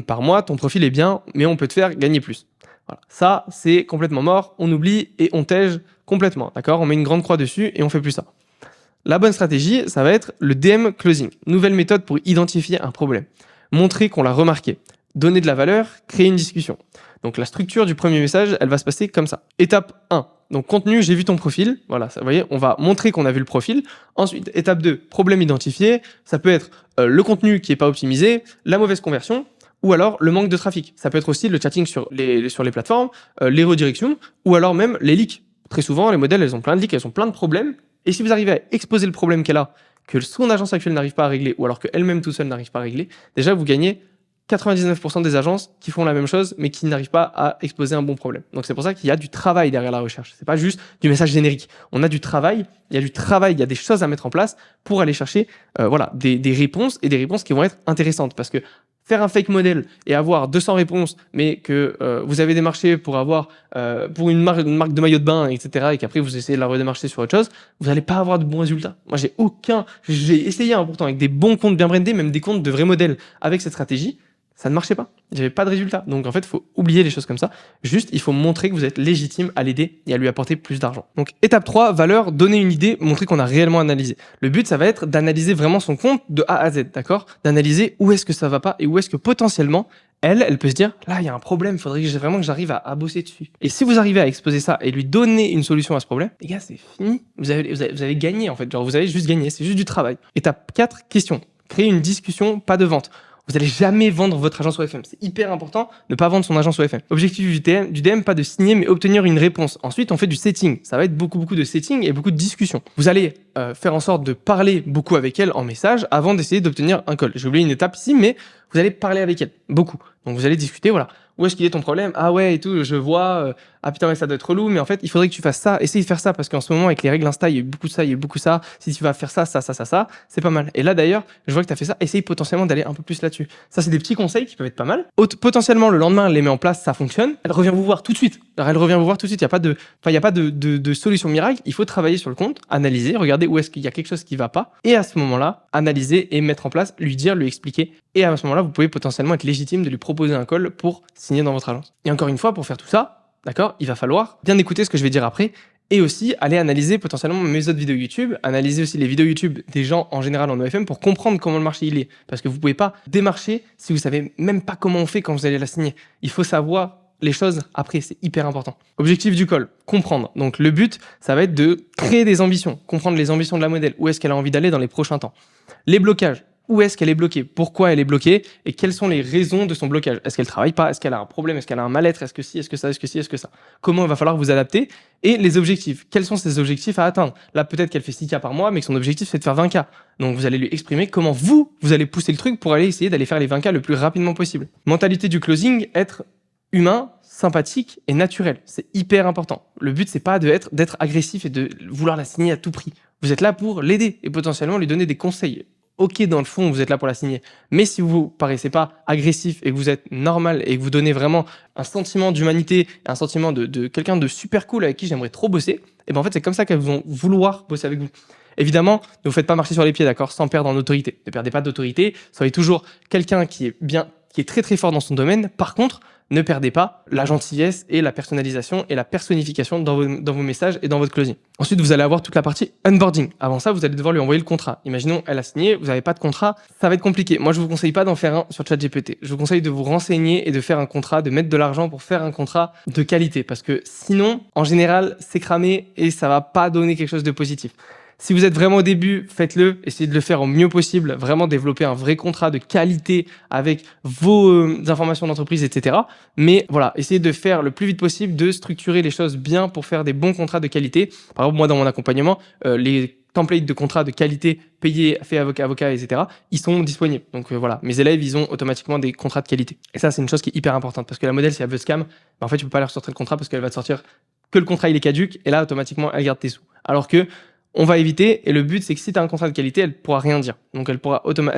par mois, ton profil est bien, mais on peut te faire gagner plus. » Voilà. Ça, c'est complètement mort, on oublie et on tège complètement, d'accord? On met une grande croix dessus et on fait plus ça. La bonne stratégie, ça va être le DM closing. Nouvelle méthode pour identifier un problème. Montrer qu'on l'a remarqué. Donner de la valeur, créer une discussion. Donc la structure du premier message, elle va se passer comme ça. Étape 1. Donc contenu, j'ai vu ton profil. Voilà, ça, vous voyez, on va montrer qu'on a vu le profil. Ensuite, étape 2, problème identifié. Ça peut être le contenu qui n'est pas optimisé, la mauvaise conversion, ou alors le manque de trafic. Ça peut être aussi le chatting sur les plateformes, les redirections, ou alors même les leaks. Très souvent, les modèles, elles ont plein de leaks, elles ont plein de problèmes. Et si vous arrivez à exposer le problème qu'elle a, que son agence actuelle n'arrive pas à régler, ou alors qu'elle-même tout seule n'arrive pas à régler, déjà vous gagnez 99% des agences qui font la même chose, mais qui n'arrivent pas à exposer un bon problème. Donc c'est pour ça qu'il y a du travail derrière la recherche. C'est pas juste du message générique. On a du travail, il y a des choses à mettre en place pour aller chercher voilà, des réponses et des réponses qui vont être intéressantes. Parce que faire un fake modèle et avoir 200 réponses, mais que vous avez démarché pour avoir pour une marque de maillot de bain, etc., et qu'après vous essayez de la redémarcher sur autre chose, vous n'allez pas avoir de bons résultats. Moi, j'ai essayé pourtant avec des bons comptes bien brandés, même des comptes de vrais modèles avec cette stratégie. Ça ne marchait pas. J'avais pas de résultat. Donc en fait, il faut oublier les choses comme ça. Juste, il faut montrer que vous êtes légitime à l'aider et à lui apporter plus d'argent. Donc étape 3, valeur, donner une idée, montrer qu'on a réellement analysé. Le but, ça va être d'analyser vraiment son compte de A à Z, d'accord? D'analyser où est-ce que ça va pas et où est-ce que potentiellement, elle peut se dire, là, il y a un problème, il faudrait vraiment que j'arrive à bosser dessus. Et si vous arrivez à exposer ça et lui donner une solution à ce problème, les gars, c'est fini. Vous avez gagné, en fait. Genre, vous avez juste gagné. C'est juste du travail. Étape 4, question. Créer une discussion, pas de vente. Vous n'allez jamais vendre votre agence OFM. C'est hyper important de ne pas vendre son agence OFM. Objectif du DM, pas de signer, mais obtenir une réponse. Ensuite, on fait du setting. Ça va être beaucoup de setting et beaucoup de discussion. Vous allez faire en sorte de parler beaucoup avec elle en message avant d'essayer d'obtenir un call. J'ai oublié une étape ici, mais vous allez parler avec elle. Beaucoup. Donc, vous allez discuter, voilà. Où est-ce qu'il est ton problème? Ah ouais, et tout, je vois. Ah putain, mais ça doit être relou. Mais en fait, il faudrait que tu fasses ça. Essaye de faire ça parce qu'en ce moment, avec les règles Insta, il y a eu beaucoup de ça, il y a eu beaucoup de ça. Si tu vas faire ça, c'est pas mal. Et là, d'ailleurs, je vois que tu as fait ça. Essaye potentiellement d'aller un peu plus là-dessus. Ça, c'est des petits conseils qui peuvent être pas mal. Potentiellement, le lendemain, elle les met en place, ça fonctionne. Elle revient vous voir tout de suite. Alors, elle revient vous voir tout de suite. Il n'y a pas de solution miracle. Il faut travailler sur le compte, analyser, regarder où est-ce qu'il y a quelque chose qui va pas. Et à ce moment-là, analyser et mettre en place, lui dire, lui expliquer. Et à ce moment-là, vous pouvez potentiellement être légitime de lui proposer un call pour signer dans votre agence. Et encore une fois, pour faire tout ça, d'accord, il va falloir bien écouter ce que je vais dire après et aussi aller analyser potentiellement mes autres vidéos YouTube, analyser aussi les vidéos YouTube des gens en général en OFM pour comprendre comment le marché il est. Parce que vous pouvez pas démarcher si vous savez même pas comment on fait quand vous allez la signer. Il faut savoir les choses après, c'est hyper important. Objectif du call, comprendre. Donc le but, ça va être de créer des ambitions, comprendre les ambitions de la modèle, où est-ce qu'elle a envie d'aller dans les prochains temps. Les blocages. Où est-ce qu'elle est bloquée? Pourquoi elle est bloquée? Et quelles sont les raisons de son blocage? Est-ce qu'elle travaille pas? Est-ce qu'elle a un problème? Est-ce qu'elle a un mal-être? Est-ce que si? Est-ce que ça? Est-ce que si? Est-ce que ça? Comment il va falloir vous adapter? Et les objectifs. Quels sont ses objectifs à atteindre? Là, peut-être qu'elle fait 6K par mois, mais que son objectif, c'est de faire 20K. Donc, vous allez lui exprimer comment vous allez pousser le truc pour aller essayer d'aller faire les 20K le plus rapidement possible. Mentalité du closing, être humain, sympathique et naturel. C'est hyper important. Le but, c'est pas d'être agressif et de vouloir la signer à tout prix. Vous êtes là pour l'aider et potentiellement lui donner des conseils. Ok, dans le fond, vous êtes là pour la signer. Mais si vous paraissez pas agressif et que vous êtes normal et que vous donnez vraiment un sentiment d'humanité, un sentiment de quelqu'un de super cool avec qui j'aimerais trop bosser, et ben en fait, c'est comme ça qu'elles vont vouloir bosser avec vous. Évidemment, ne vous faites pas marcher sur les pieds, d'accord, sans perdre en autorité. Ne perdez pas d'autorité. Soyez toujours quelqu'un qui est très très fort dans son domaine. Par contre, ne perdez pas la gentillesse et la personnalisation et la personnification dans vos messages et dans votre closing. Ensuite, vous allez avoir toute la partie onboarding. Avant ça, vous allez devoir lui envoyer le contrat. Imaginons, elle a signé, vous n'avez pas de contrat, ça va être compliqué. Moi, je vous conseille pas d'en faire un sur ChatGPT. Je vous conseille de vous renseigner et de faire un contrat, de mettre de l'argent pour faire un contrat de qualité. Parce que sinon, en général, c'est cramé et ça va pas donner quelque chose de positif. Si vous êtes vraiment au début, faites-le, essayez de le faire au mieux possible, vraiment développer un vrai contrat de qualité avec vos informations d'entreprise, etc. Mais voilà, essayez de faire le plus vite possible, de structurer les choses bien pour faire des bons contrats de qualité. Par exemple, moi, dans mon accompagnement, les templates de contrats de qualité payés, faits avocat, etc., ils sont disponibles. Donc voilà, mes élèves, ils ont automatiquement des contrats de qualité. Et ça, c'est une chose qui est hyper importante parce que la modèle, si elle veut scam, en fait, tu peux pas leur sortir le contrat parce qu'elle va te sortir que le contrat, il est caduc et là, automatiquement, elle garde tes sous. Alors que on va éviter, et le but, c'est que si tu as un contrat de qualité, elle pourra rien dire. Donc, elle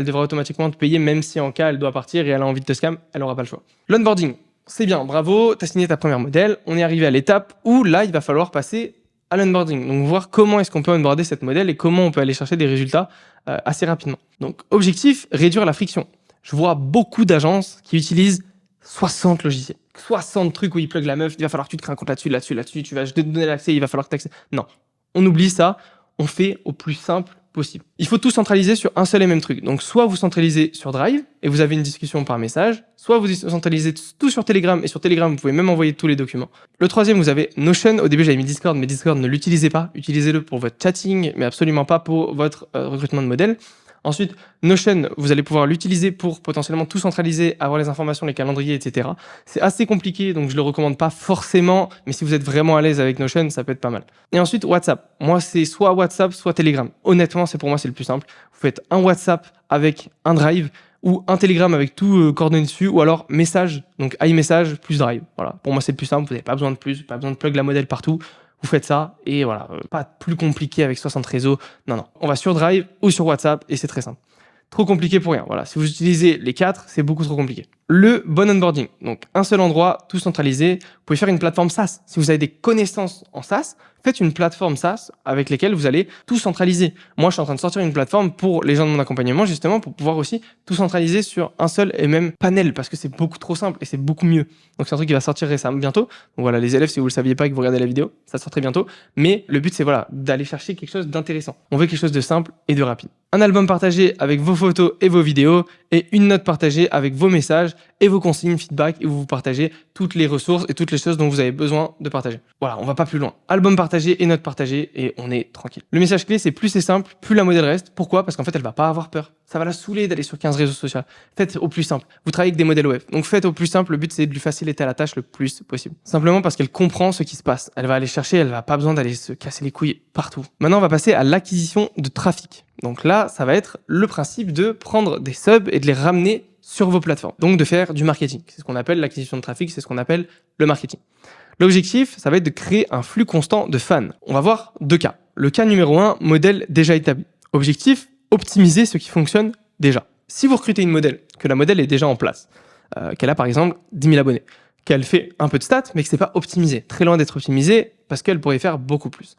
devra automatiquement te payer, même si en cas, elle doit partir et elle a envie de te scam, elle n'aura pas le choix. L'onboarding, c'est bien, bravo, tu as signé ta première modèle. On est arrivé à l'étape où là, il va falloir passer à l'onboarding. Donc, voir comment est-ce qu'on peut onboarder cette modèle et comment on peut aller chercher des résultats assez rapidement. Donc, objectif, réduire la friction. Je vois beaucoup d'agences qui utilisent 60 logiciels, 60 trucs où ils plug la meuf, il va falloir que tu te crées un compte là-dessus, je vais te donner l'accès, il va falloir que tu accèdes. Non, on oublie ça. On fait au plus simple possible. Il faut tout centraliser sur un seul et même truc. Donc, soit vous centralisez sur Drive et vous avez une discussion par message, soit vous centralisez tout sur Telegram et sur Telegram, vous pouvez même envoyer tous les documents. Le troisième, vous avez Notion. Au début, j'avais mis Discord, mais Discord, ne l'utilisez pas. Utilisez-le pour votre chatting, mais absolument pas pour votre recrutement de modèle. Ensuite, Notion, vous allez pouvoir l'utiliser pour potentiellement tout centraliser, avoir les informations, les calendriers, etc. C'est assez compliqué, donc je le recommande pas forcément, mais si vous êtes vraiment à l'aise avec Notion, ça peut être pas mal. Et ensuite, WhatsApp. Moi, c'est soit WhatsApp, soit Telegram. Honnêtement, pour moi, c'est le plus simple. Vous faites un WhatsApp avec un Drive ou un Telegram avec tout coordonné dessus, ou alors message, donc iMessage plus Drive. Voilà. Pour moi, c'est le plus simple. Vous n'avez pas besoin de plus, pas besoin de plug la modèle partout. Vous faites ça et voilà, pas plus compliqué avec 60 réseaux. Non. On va sur Drive ou sur WhatsApp et c'est très simple. Trop compliqué pour rien. Voilà, si vous utilisez les 4, c'est beaucoup trop compliqué. Le bon onboarding. Donc, un seul endroit, tout centralisé. Vous pouvez faire une plateforme SaaS. Si vous avez des connaissances en SaaS, faites une plateforme SaaS avec lesquelles vous allez tout centraliser. Moi, je suis en train de sortir une plateforme pour les gens de mon accompagnement, justement, pour pouvoir aussi tout centraliser sur un seul et même panel, parce que c'est beaucoup trop simple et c'est beaucoup mieux. Donc, c'est un truc qui va sortir récemment, bientôt. Donc, voilà, les élèves, si vous ne le saviez pas et que vous regardez la vidéo, ça sort très bientôt. Mais le but, c'est voilà, d'aller chercher quelque chose d'intéressant. On veut quelque chose de simple et de rapide. Un album partagé avec vos photos et vos vidéos et une note partagée avec vos messages et vos consignes, feedback, et où vous partagez toutes les ressources et toutes les choses dont vous avez besoin de partager. Voilà, on va pas plus loin. Album partagé et note partagée et on est tranquille. Le message clé, c'est plus c'est simple, plus la modèle reste. Pourquoi ? Parce qu'en fait, elle va pas avoir peur. Ça va la saouler d'aller sur 15 réseaux sociaux. Faites au plus simple. Vous travaillez avec des modèles web. Donc faites au plus simple. Le but, c'est de lui faciliter la tâche le plus possible. Simplement parce qu'elle comprend ce qui se passe. Elle va aller chercher, elle va pas besoin d'aller se casser les couilles partout. Maintenant, on va passer à l'acquisition de trafic. Donc là, ça va être le principe de prendre des subs et de les ramener sur vos plateformes. Donc de faire du marketing. C'est ce qu'on appelle l'acquisition de trafic, c'est ce qu'on appelle le marketing. L'objectif, ça va être de créer un flux constant de fans. On va voir 2 cas. Le cas numéro 1, modèle déjà établi. Objectif, optimiser ce qui fonctionne déjà. Si vous recrutez une modèle, que la modèle est déjà en place, qu'elle a par exemple 10 000 abonnés, qu'elle fait un peu de stats, mais que c'est pas optimisé, très loin d'être optimisé, parce qu'elle pourrait faire beaucoup plus.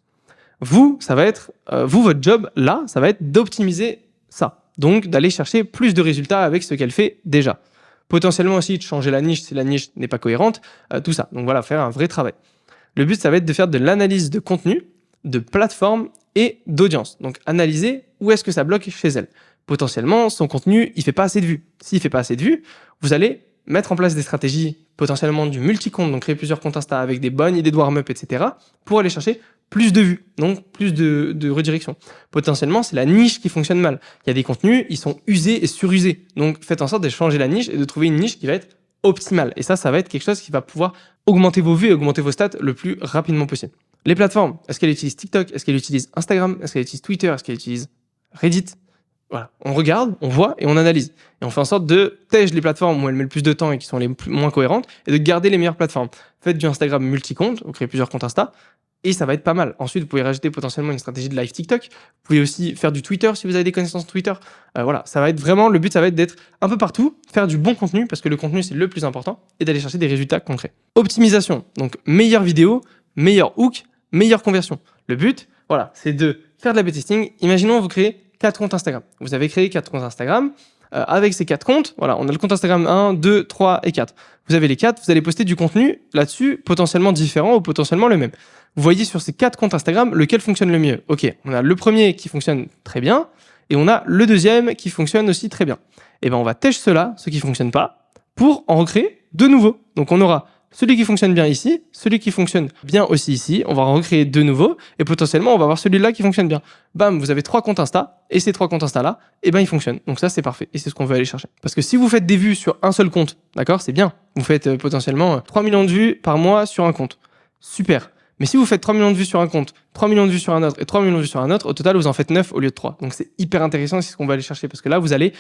Vous, ça va être, votre job là, ça va être d'optimiser ça. Donc d'aller chercher plus de résultats avec ce qu'elle fait déjà. Potentiellement aussi de changer la niche si la niche n'est pas cohérente, tout ça. Donc voilà, faire un vrai travail. Le but, ça va être de faire de l'analyse de contenu, de plateforme et d'audience. Donc analyser où est-ce que ça bloque chez elle. Potentiellement, son contenu, il fait pas assez de vues. S'il fait pas assez de vues, vous allez mettre en place des stratégies, potentiellement du multi-compte, donc créer plusieurs comptes Insta avec des bonnes idées de warm-up, etc., pour aller chercher plus de vues, donc plus de redirection. Potentiellement, c'est la niche qui fonctionne mal. Il y a des contenus, ils sont usés et surusés. Donc, faites en sorte de changer la niche et de trouver une niche qui va être optimale. Et ça va être quelque chose qui va pouvoir augmenter vos vues et augmenter vos stats le plus rapidement possible. Les plateformes, est-ce qu'elle utilise TikTok ? Est-ce qu'elle utilise Instagram ? Est-ce qu'elle utilise Twitter ? Est-ce qu'elle utilise Reddit ? Voilà, on regarde, on voit et on analyse. Et on fait en sorte de tège les plateformes où elle met le plus de temps et qui sont les moins cohérentes et de garder les meilleures plateformes. Faites du Instagram multi-compte, vous créez plusieurs comptes Insta et ça va être pas mal. Ensuite, vous pouvez rajouter potentiellement une stratégie de live TikTok. Vous pouvez aussi faire du Twitter si vous avez des connaissances Twitter. Voilà, ça va être vraiment, le but, ça va être d'être un peu partout, faire du bon contenu parce que le contenu, c'est le plus important et d'aller chercher des résultats concrets. Optimisation, donc meilleure vidéo, meilleur hook, meilleure conversion. Le but, voilà, c'est de faire de l'A/B testing. Imaginons, vous créez 4 comptes Instagram. Vous avez créé 4 comptes Instagram. avec ces 4 comptes. Voilà, on a le compte Instagram 1, 2, 3 et 4. Vous avez les 4, vous allez poster du contenu là-dessus, potentiellement différent ou potentiellement le même. Vous voyez sur ces 4 comptes Instagram lequel fonctionne le mieux. Ok, on a le premier qui fonctionne très bien et on a le deuxième qui fonctionne aussi très bien. Et ben on va tèche ceux-là, ceux qui fonctionnent pas, pour en recréer de nouveaux. Donc on aura celui qui fonctionne bien ici, celui qui fonctionne bien aussi ici, on va en recréer de nouveaux et potentiellement on va avoir celui-là qui fonctionne bien. Bam, vous avez 3 comptes Insta et ces 3 comptes Insta là, et ben ils fonctionnent. Donc ça c'est parfait et c'est ce qu'on veut aller chercher. Parce que si vous faites des vues sur un seul compte, d'accord, c'est bien. Vous faites potentiellement 3 millions de vues par mois sur un compte. Super. Mais si vous faites 3 millions de vues sur un compte, 3 millions de vues sur un autre et 3 millions de vues sur un autre, au total vous en faites 9 au lieu de 3. Donc c'est hyper intéressant et c'est ce qu'on va aller chercher parce que là vous allez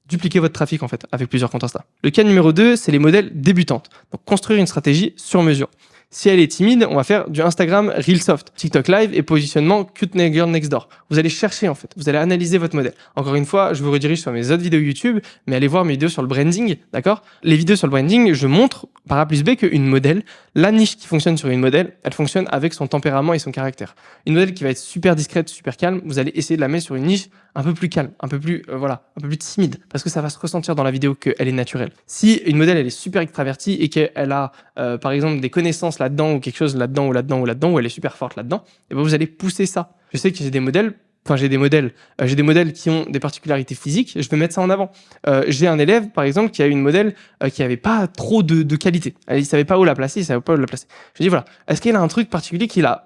dupliquer votre trafic en fait avec plusieurs comptes Insta. Le cas numéro 2, c'est les modèles débutantes. Donc construire une stratégie sur mesure. Si elle est timide, on va faire du Instagram Real Soft, TikTok Live et positionnement Cute Girl Next Door. Vous allez chercher en fait, vous allez analyser votre modèle. Encore une fois, je vous redirige sur mes autres vidéos YouTube, mais allez voir mes vidéos sur le branding, d'accord? Les vidéos sur le branding, je montre par A plus B qu'une modèle, la niche qui fonctionne sur une modèle, elle fonctionne avec son tempérament et son caractère. Une modèle qui va être super discrète, super calme, vous allez essayer de la mettre sur une niche un peu plus calme, un peu plus timide, parce que ça va se ressentir dans la vidéo qu'elle est naturelle. Si une modèle elle est super extravertie et qu'elle a par exemple des connaissances là-dedans ou quelque chose là-dedans ou là-dedans ou là-dedans, ou elle est super forte là-dedans, et ben vous allez pousser ça. Je sais que j'ai des modèles qui ont des particularités physiques, je vais mettre ça en avant. J'ai un élève, par exemple, qui a une modèle qui avait pas trop de qualité. Il savait pas où la placer, il savait pas où la placer. Je lui dis, voilà, est-ce qu'elle a un truc particulier qui la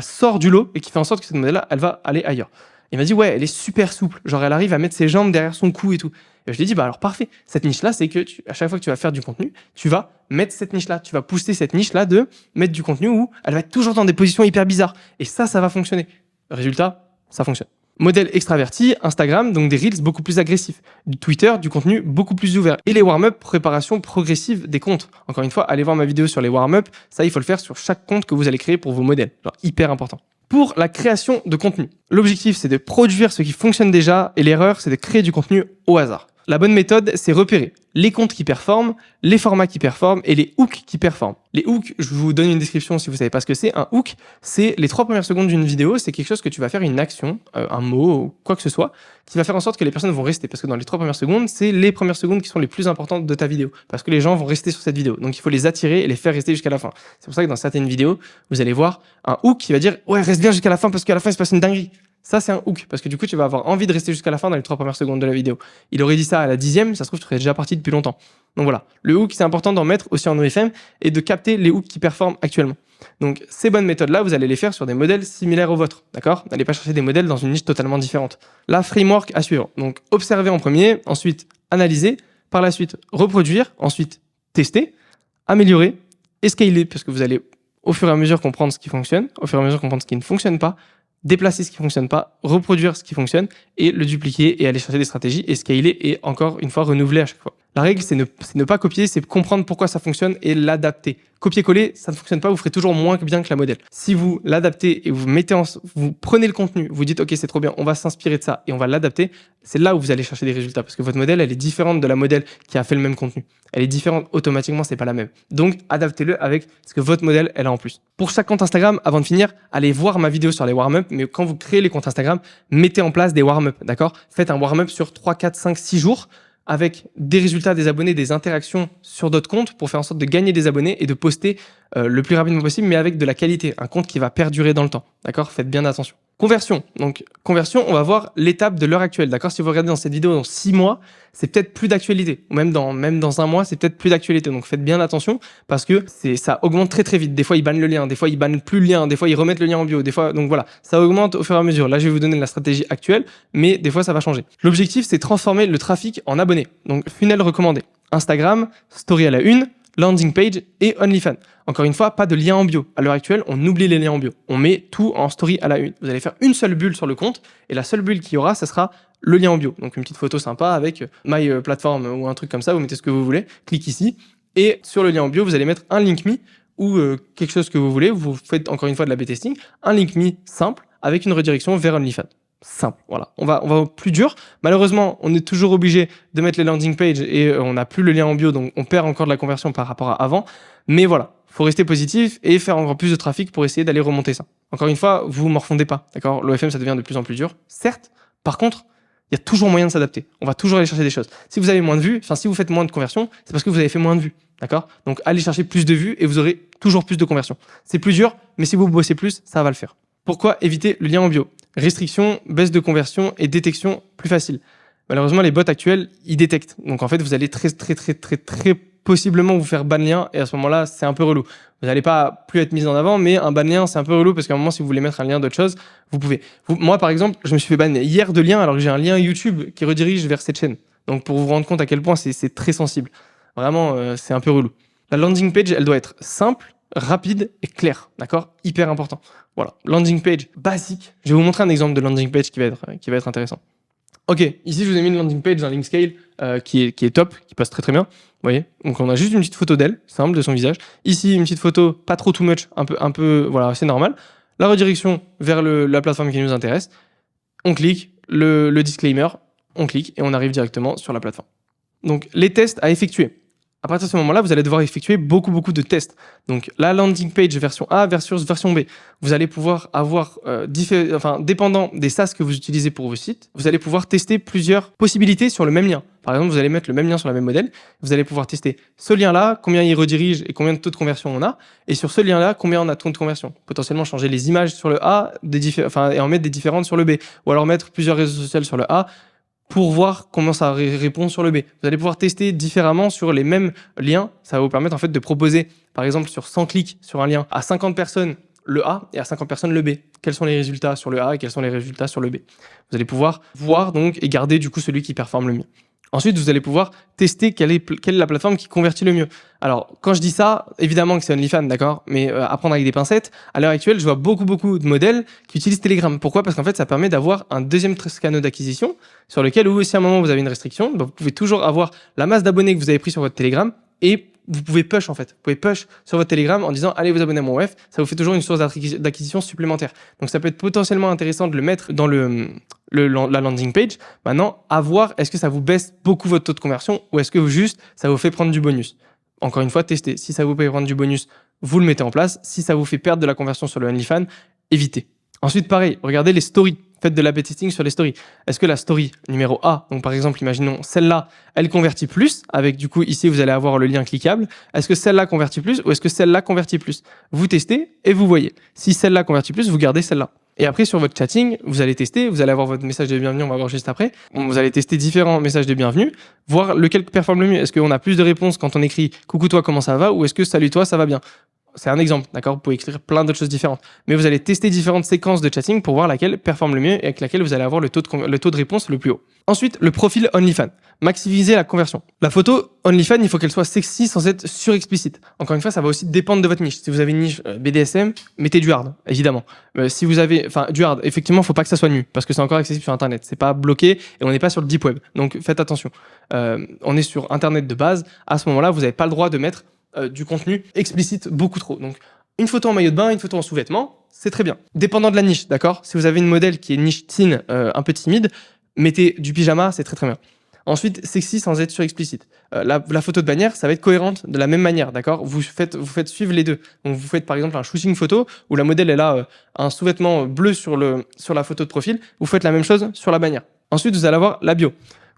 sort du lot et qui fait en sorte que cette modèle-là, elle va aller ailleurs? Il m'a dit, ouais, elle est super souple. Genre, elle arrive à mettre ses jambes derrière son cou et tout. Et je lui ai dit, bah alors parfait. Cette niche-là, c'est que à chaque fois que tu vas faire du contenu, tu vas mettre cette niche-là. Tu vas pousser cette niche-là de mettre du contenu où elle va être toujours dans des positions hyper bizarres. Et ça va fonctionner. Résultat, ça fonctionne. Modèle extraverti, Instagram, donc des Reels beaucoup plus agressifs. Du Twitter, du contenu beaucoup plus ouvert. Et les warm-up, préparation progressive des comptes. Encore une fois, allez voir ma vidéo sur les warm-up. Ça, il faut le faire sur chaque compte que vous allez créer pour vos modèles. Genre, hyper important. Pour la création de contenu, l'objectif, c'est de produire ce qui fonctionne déjà et l'erreur, c'est de créer du contenu au hasard. La bonne méthode, c'est repérer les comptes qui performent, les formats qui performent et les hooks qui performent. Les hooks, je vous donne une description si vous savez pas ce que c'est. Un hook, c'est les 3 premières secondes d'une vidéo, c'est quelque chose que tu vas faire, une action, un mot, ou quoi que ce soit, qui va faire en sorte que les personnes vont rester. Parce que dans les 3 premières secondes, c'est les premières secondes qui sont les plus importantes de ta vidéo. Parce que les gens vont rester sur cette vidéo. Donc il faut les attirer et les faire rester jusqu'à la fin. C'est pour ça que dans certaines vidéos, vous allez voir un hook qui va dire « Ouais, reste bien jusqu'à la fin parce qu'à la fin, il se passe une dinguerie ». Ça, c'est un hook, parce que du coup, tu vas avoir envie de rester jusqu'à la fin dans les 3 premières secondes de la vidéo. Il aurait dit ça à la 10e, ça se trouve, tu serais déjà parti depuis longtemps. Donc voilà, le hook, c'est important d'en mettre aussi en OFM et de capter les hooks qui performent actuellement. Donc ces bonnes méthodes-là, vous allez les faire sur des modèles similaires aux vôtres, d'accord? N'allez pas chercher des modèles dans une niche totalement différente. La framework à suivre, donc observer en premier, ensuite analyser, par la suite reproduire, ensuite tester, améliorer et scaler, parce que vous allez au fur et à mesure comprendre ce qui fonctionne, au fur et à mesure comprendre ce qui ne fonctionne pas, déplacer ce qui fonctionne pas, reproduire ce qui fonctionne et le dupliquer et aller chercher des stratégies et scaler et encore une fois renouveler à chaque fois. La règle, c'est ne pas copier, c'est comprendre pourquoi ça fonctionne et l'adapter. Copier-coller, ça ne fonctionne pas, vous ferez toujours moins bien que la modèle. Si vous l'adaptez et vous prenez le contenu, vous dites ok c'est trop bien, on va s'inspirer de ça et on va l'adapter, c'est là où vous allez chercher des résultats parce que votre modèle, elle est différente de la modèle qui a fait le même contenu. Elle est différente automatiquement, c'est pas la même. Donc adaptez-le avec ce que votre modèle elle a en plus. Pour chaque compte Instagram, avant de finir, allez voir ma vidéo sur les warm-up, mais quand vous créez les comptes Instagram, mettez en place des warm-up, d'accord? Faites un warm-up sur 3, 4, 5, 6 jours avec des résultats des abonnés, des interactions sur d'autres comptes pour faire en sorte de gagner des abonnés et de poster le plus rapidement possible, mais avec de la qualité, un compte qui va perdurer dans le temps, d'accord? Faites bien attention. Conversion. Donc, conversion, on va voir l'étape de l'heure actuelle, d'accord? Si vous regardez dans cette vidéo dans 6 mois, c'est peut-être plus d'actualité. Ou même dans un mois, c'est peut-être plus d'actualité. Donc, faites bien attention parce que ça augmente très très vite. Des fois, ils bannent le lien, des fois, ils bannent plus le lien, des fois, ils remettent le lien en bio, des fois, donc voilà. Ça augmente au fur et à mesure. Là, je vais vous donner la stratégie actuelle, mais des fois, ça va changer. L'objectif, c'est transformer le trafic en abonnés. Donc, funnel recommandé. Instagram, story à la une, landing page et OnlyFans. Encore une fois, pas de lien en bio. À l'heure actuelle, on oublie les liens en bio. On met tout en story à la une. Vous allez faire une seule bulle sur le compte et la seule bulle qu'il y aura, ça sera le lien en bio. Donc une petite photo sympa avec My Platform ou un truc comme ça. Vous mettez ce que vous voulez. Clique ici. Et sur le lien en bio, vous allez mettre un link me ou quelque chose que vous voulez. Vous faites encore une fois de l'A/B testing. Un link me simple avec une redirection vers OnlyFans. Simple, voilà. On va au plus dur. Malheureusement, on est toujours obligé de mettre les landing pages et on n'a plus le lien en bio, donc on perd encore de la conversion par rapport à avant. Mais voilà, faut rester positif et faire encore plus de trafic pour essayer d'aller remonter ça. Encore une fois, vous morfondez pas, d'accord? L'OFM, ça devient de plus en plus dur, certes. Par contre, Il y a toujours moyen de s'adapter. On va toujours aller chercher des choses. Si vous avez moins de vues, si vous faites moins de conversions, c'est parce que vous avez fait moins de vues. D'accord? Donc, allez chercher plus de vues et vous aurez toujours plus de conversions. C'est plus dur, mais si vous bossez plus, ça va le faire. Pourquoi éviter le lien en bio? Restriction, baisse de conversion et détection plus facile. Malheureusement, les bots actuels, ils détectent. Donc, en fait, vous allez très possiblement vous faire ban lien et à ce moment-là, c'est un peu relou. Vous n'allez pas plus être mis en avant, mais un ban lien, c'est un peu relou parce qu'à un moment, si vous voulez mettre un lien d'autre chose, vous pouvez. Moi, par exemple, je me suis fait ban hier de liens alors que j'ai un lien YouTube qui redirige vers cette chaîne. Donc, pour vous rendre compte à quel point c'est très sensible. Vraiment, c'est un peu relou. La landing page, elle doit être simple, rapide et claire. D'accord? Hyper important. Voilà. Landing page basique. Je vais vous montrer un exemple de landing page qui va être intéressant. Ok, ici je vous ai mis une landing page d'un Linkscale qui est top, qui passe très bien. Vous voyez, donc on a juste une petite photo d'elle, simple, de son visage. Ici une petite photo, pas trop too much, un peu, voilà, c'est normal. La redirection vers la plateforme qui nous intéresse. On clique, le disclaimer, on clique et on arrive directement sur la plateforme. Donc les tests à effectuer. À partir de ce moment-là, vous allez devoir effectuer beaucoup de tests. Donc la landing page version A versus version B. Vous allez pouvoir avoir, dépendant des SaaS que vous utilisez pour vos sites, vous allez pouvoir tester plusieurs possibilités sur le même lien. Par exemple, vous allez mettre le même lien sur le même modèle. Vous allez pouvoir tester ce lien-là, combien il redirige et combien de taux de conversion on a. Et sur ce lien-là, combien on a de taux de conversion. Potentiellement changer les images sur le A et en mettre des différentes sur le B. Ou alors mettre plusieurs réseaux sociaux sur le A pour voir comment ça répond sur le B. Vous allez pouvoir tester différemment sur les mêmes liens. Ça va vous permettre en fait de proposer, par exemple, sur 100 clics sur un lien, à 50 personnes le A et à 50 personnes le B. Quels sont les résultats sur le A et quels sont les résultats sur le B. Vous allez pouvoir voir donc et garder du coup celui qui performe le mieux. Ensuite, vous allez pouvoir tester quelle est la plateforme qui convertit le mieux. Alors, quand je dis ça, évidemment que c'est OnlyFans, d'accord, mais à prendre avec des pincettes. À l'heure actuelle, je vois beaucoup de modèles qui utilisent Telegram. Pourquoi? Parce qu'en fait, ça permet d'avoir un deuxième canal d'acquisition sur lequel, si à un moment vous avez une restriction, vous pouvez toujours avoir la masse d'abonnés que vous avez pris sur votre Telegram et vous pouvez push en fait. Vous pouvez push sur votre Telegram en disant allez vous abonner à mon web, ça vous fait toujours une source d'acquisition supplémentaire. Donc ça peut être potentiellement intéressant de le mettre dans la landing page. Maintenant, à voir, est-ce que ça vous baisse beaucoup votre taux de conversion ou est-ce que juste ça vous fait prendre du bonus? Encore une fois, testez. Si ça vous fait prendre du bonus, vous le mettez en place. Si ça vous fait perdre de la conversion sur le OnlyFans, évitez. Ensuite, pareil, regardez les stories. Faites de l'A/B testing sur les stories. Est-ce que la story numéro A, donc par exemple, imaginons celle-là, elle convertit plus, avec du coup ici vous allez avoir le lien cliquable. Est-ce que celle-là convertit plus ou est-ce que celle-là convertit plus? Vous testez et vous voyez. Si celle-là convertit plus, vous gardez celle-là. Et après, sur votre chatting, vous allez tester, vous allez avoir votre message de bienvenue, on va voir juste après. Vous allez tester différents messages de bienvenue, voir lequel performe le mieux. Est-ce qu'on a plus de réponses quand on écrit « Coucou toi, comment ça va ?» ou est-ce que « Salut toi, ça va bien ?» C'est un exemple, d'accord? Vous pouvez écrire plein d'autres choses différentes. Mais vous allez tester différentes séquences de chatting pour voir laquelle performe le mieux et avec laquelle vous allez avoir le taux de réponse le plus haut. Ensuite, le profil OnlyFans. Maximiser la conversion. La photo OnlyFans, il faut qu'elle soit sexy sans être surexplicite. Encore une fois, ça va aussi dépendre de votre niche. Si vous avez une niche BDSM, mettez du hard, évidemment. Si vous avez, du hard, effectivement, faut pas que ça soit nu parce que c'est encore accessible sur Internet. C'est pas bloqué et on n'est pas sur le deep web. Donc, faites attention. On est sur Internet de base. À ce moment-là, vous n'avez pas le droit de mettre du contenu explicite beaucoup trop. Donc, une photo en maillot de bain, une photo en sous-vêtements, c'est très bien. Dépendant de la niche, d'accord? Si vous avez une modèle qui est niche teen, un peu timide, mettez du pyjama, c'est très bien. Ensuite, sexy sans être surexplicite. La photo de bannière, ça va être cohérente de la même manière, d'accord? Vous faites suivre les deux. Donc, vous faites par exemple un shooting photo où la modèle elle a un sous-vêtement bleu sur la photo de profil. Vous faites la même chose sur la bannière. Ensuite, vous allez avoir la bio.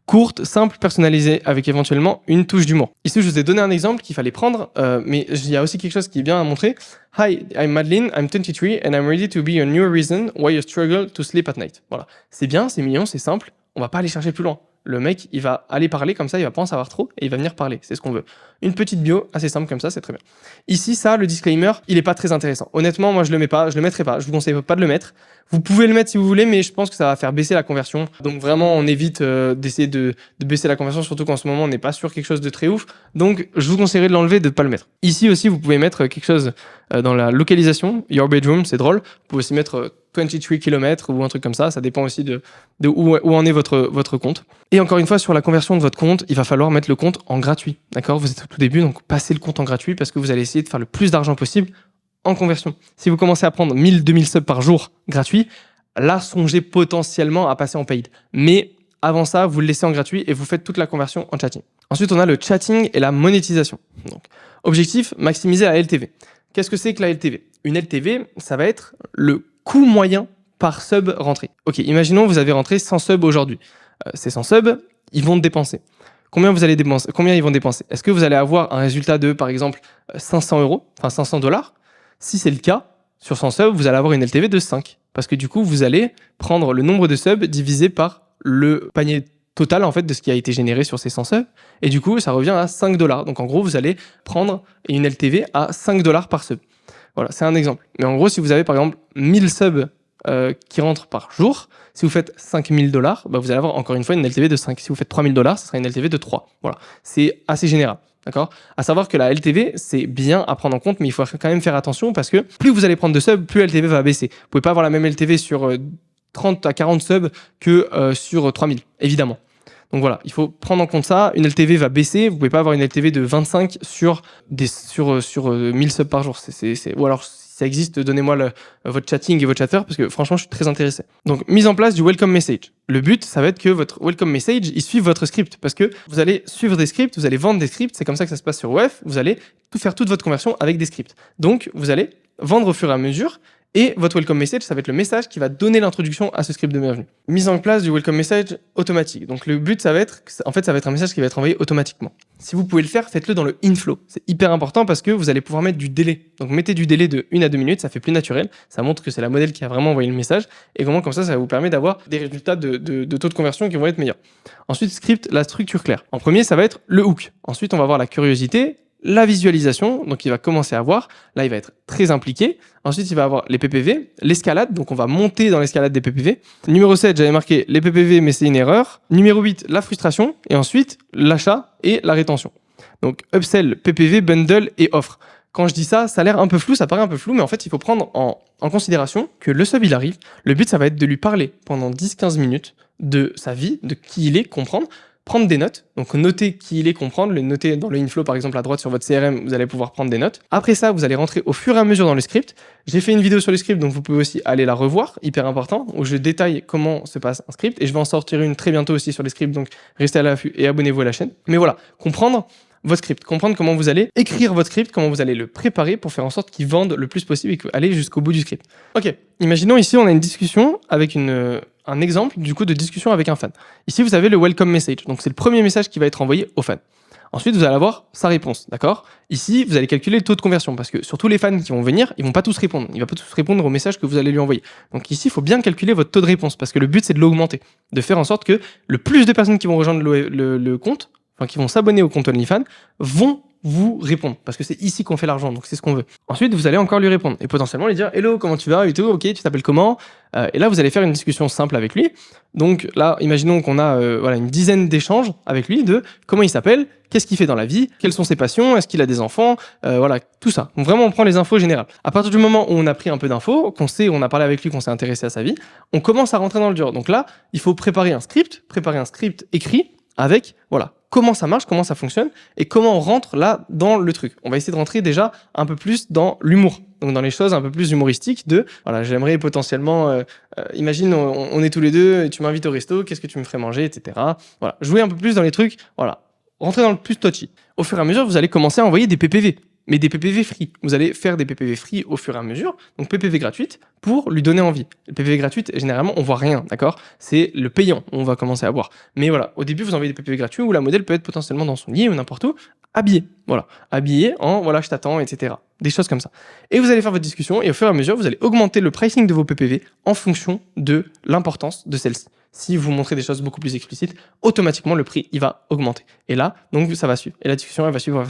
Courte, simple, personnalisée, avec éventuellement une touche d'humour. Ici, je vous ai donné un exemple qu'il fallait prendre, mais il y a aussi quelque chose qui est bien à montrer. Hi, I'm Madeline, I'm 23, and I'm ready to be a new reason why you struggle to sleep at night. Voilà. C'est bien, c'est mignon, c'est simple. On va pas aller chercher plus loin. Le mec, il va aller parler comme ça, il va pas en savoir trop et il va venir parler. C'est ce qu'on veut. Une petite bio assez simple comme ça, c'est très bien. Ici, ça, le disclaimer, il est pas très intéressant. Honnêtement, moi, je le mettrai pas. Je vous conseille pas de le mettre. Vous pouvez le mettre si vous voulez, mais je pense que ça va faire baisser la conversion. Donc vraiment, on évite d'essayer de baisser la conversion, surtout qu'en ce moment, on n'est pas sur quelque chose de très ouf. Donc, je vous conseillerais de l'enlever, de ne pas le mettre. Ici aussi, vous pouvez mettre quelque chose dans la localisation. Your bedroom, c'est drôle. Vous pouvez aussi mettre 23 km ou un truc comme ça. Ça dépend aussi de où en est votre compte. Et encore une fois, sur la conversion de votre compte, il va falloir mettre le compte en gratuit. D'accord? Vous êtes au tout début, donc passez le compte en gratuit parce que vous allez essayer de faire le plus d'argent possible en conversion. Si vous commencez à prendre 1000-2000 subs par jour gratuit, là, songez potentiellement à passer en paid. Mais avant ça, vous le laissez en gratuit et vous faites toute la conversion en chatting. Ensuite, on a le chatting et la monétisation. Donc, objectif, maximiser la LTV. Qu'est-ce que c'est que la LTV? Une LTV, ça va être le coût moyen par sub rentré. Ok, imaginons vous avez rentré 100 subs aujourd'hui. Ces 100 subs, ils vont dépenser. Combien vous allez dépenser? Combien ils vont dépenser? Est-ce que vous allez avoir un résultat de, par exemple, 500 €, enfin 500 $? Si c'est le cas, sur 100 subs, vous allez avoir une LTV de 5. Parce que du coup, vous allez prendre le nombre de subs divisé par le panier total en fait de ce qui a été généré sur ces 100 subs. Et du coup, ça revient à 5 $. Donc en gros, vous allez prendre une LTV à 5 $ par sub. Voilà, c'est un exemple. Mais en gros, si vous avez par exemple 1000 subs qui rentrent par jour, si vous faites 5000 $, bah, vous allez avoir encore une fois une LTV de 5. Si vous faites 3000 $, ce sera une LTV de 3. Voilà, c'est assez général. D'accord? À savoir que la LTV, c'est bien à prendre en compte, mais il faut quand même faire attention parce que plus vous allez prendre de subs, plus la LTV va baisser. Vous pouvez pas avoir la même LTV sur 30 à 40 subs que sur 3000, évidemment. Donc voilà, il faut prendre en compte ça. Une LTV va baisser. Vous pouvez pas avoir une LTV de 25 sur 1000 subs par jour. Ou alors, si ça existe, donnez-moi votre chatting et votre chatter parce que franchement, je suis très intéressé. Donc, mise en place du welcome message. Le but, ça va être que votre welcome message, il suive votre script parce que vous allez suivre des scripts, vous allez vendre des scripts. C'est comme ça que ça se passe sur WEF. Vous allez faire toute votre conversion avec des scripts. Donc, vous allez vendre au fur et à mesure. Et votre welcome message, ça va être le message qui va donner l'introduction à ce script de bienvenue. Mise en place du welcome message automatique. Donc le but, ça va être un message qui va être envoyé automatiquement. Si vous pouvez le faire, faites-le dans le inflow. C'est hyper important parce que vous allez pouvoir mettre du délai. Donc mettez du délai de 1 à 2 minutes, ça fait plus naturel. Ça montre que c'est la modèle qui a vraiment envoyé le message. Et comment comme ça vous permet d'avoir des résultats de taux de conversion qui vont être meilleurs. Ensuite, script, la structure claire. En premier, ça va être le hook. Ensuite, on va avoir la curiosité, la visualisation, donc il va commencer à voir, là il va être très impliqué. Ensuite il va avoir les PPV, l'escalade, donc on va monter dans l'escalade des PPV. Numéro 7, j'avais marqué les PPV mais c'est une erreur. Numéro 8, la frustration, et ensuite l'achat et la rétention. Donc upsell, PPV, bundle et offre. Quand je dis ça, ça a l'air un peu flou, ça paraît un peu flou, mais en fait il faut prendre en considération que le sub il arrive, le but ça va être de lui parler pendant 10-15 minutes de sa vie, de qui il est, comprendre, prendre des notes, donc noter qui il est, comprendre, le noter dans le inflow par exemple à droite sur votre CRM, vous allez pouvoir prendre des notes. Après ça, vous allez rentrer au fur et à mesure dans le script. J'ai fait une vidéo sur le script, donc vous pouvez aussi aller la revoir, hyper important, où je détaille comment se passe un script, et je vais en sortir une très bientôt aussi sur les scripts, donc restez à l'affût et abonnez-vous à la chaîne. Mais voilà, comprendre votre script, comprendre comment vous allez écrire votre script, comment vous allez le préparer pour faire en sorte qu'il vende le plus possible et aller jusqu'au bout du script. Ok, imaginons ici on a une discussion avec un exemple du coup de discussion avec un fan. Ici vous avez le welcome message, donc c'est le premier message qui va être envoyé au fan. Ensuite vous allez avoir sa réponse, d'accord? Ici vous allez calculer le taux de conversion parce que sur tous les fans qui vont venir, ils vont pas tous répondre, il va pas tous répondre au message que vous allez lui envoyer. Donc ici il faut bien calculer votre taux de réponse parce que le but c'est de l'augmenter, de faire en sorte que le plus de personnes qui vont rejoindre le compte, enfin qui vont s'abonner au compte OnlyFans, vont vous répondre parce que c'est ici qu'on fait l'argent, donc c'est ce qu'on veut. Ensuite vous allez encore lui répondre et potentiellement lui dire hello, comment tu vas et tout, ok, tu t'appelles comment, et là vous allez faire une discussion simple avec lui. Donc là imaginons qu'on a voilà une dizaine d'échanges avec lui de comment il s'appelle, qu'est-ce qu'il fait dans la vie, quelles sont ses passions, est-ce qu'il a des enfants, voilà tout ça. Donc vraiment on prend les infos générales. À partir du moment où on a pris un peu d'infos, on a parlé avec lui, qu'on s'est intéressé à sa vie, on commence à rentrer dans le dur. Donc là il faut préparer un script écrit avec voilà comment ça marche, comment ça fonctionne et comment on rentre là dans le truc. On va essayer de rentrer déjà un peu plus dans l'humour, donc dans les choses un peu plus humoristiques de voilà, j'aimerais potentiellement, imagine on est tous les deux, et tu m'invites au resto, qu'est-ce que tu me ferais manger, etc. Voilà, jouer un peu plus dans les trucs, voilà, rentrer dans le plus touchy. Au fur et à mesure, vous allez commencer à envoyer des PPV. Mais des PPV free. Vous allez faire des PPV free au fur et à mesure, donc PPV gratuite, pour lui donner envie. Le PPV gratuite, généralement, on voit rien, d'accord? C'est le payant, on va commencer à voir. Mais voilà, au début, vous envoyez des PPV gratuits où la modèle peut être potentiellement dans son lit ou n'importe où, habillée. Voilà, habillée en voilà, je t'attends, etc. Des choses comme ça. Et vous allez faire votre discussion et au fur et à mesure, vous allez augmenter le pricing de vos PPV en fonction de l'importance de celle-ci. Si vous montrez des choses beaucoup plus explicites, automatiquement le prix il va augmenter. Et là, donc ça va suivre. Et la discussion elle va suivre.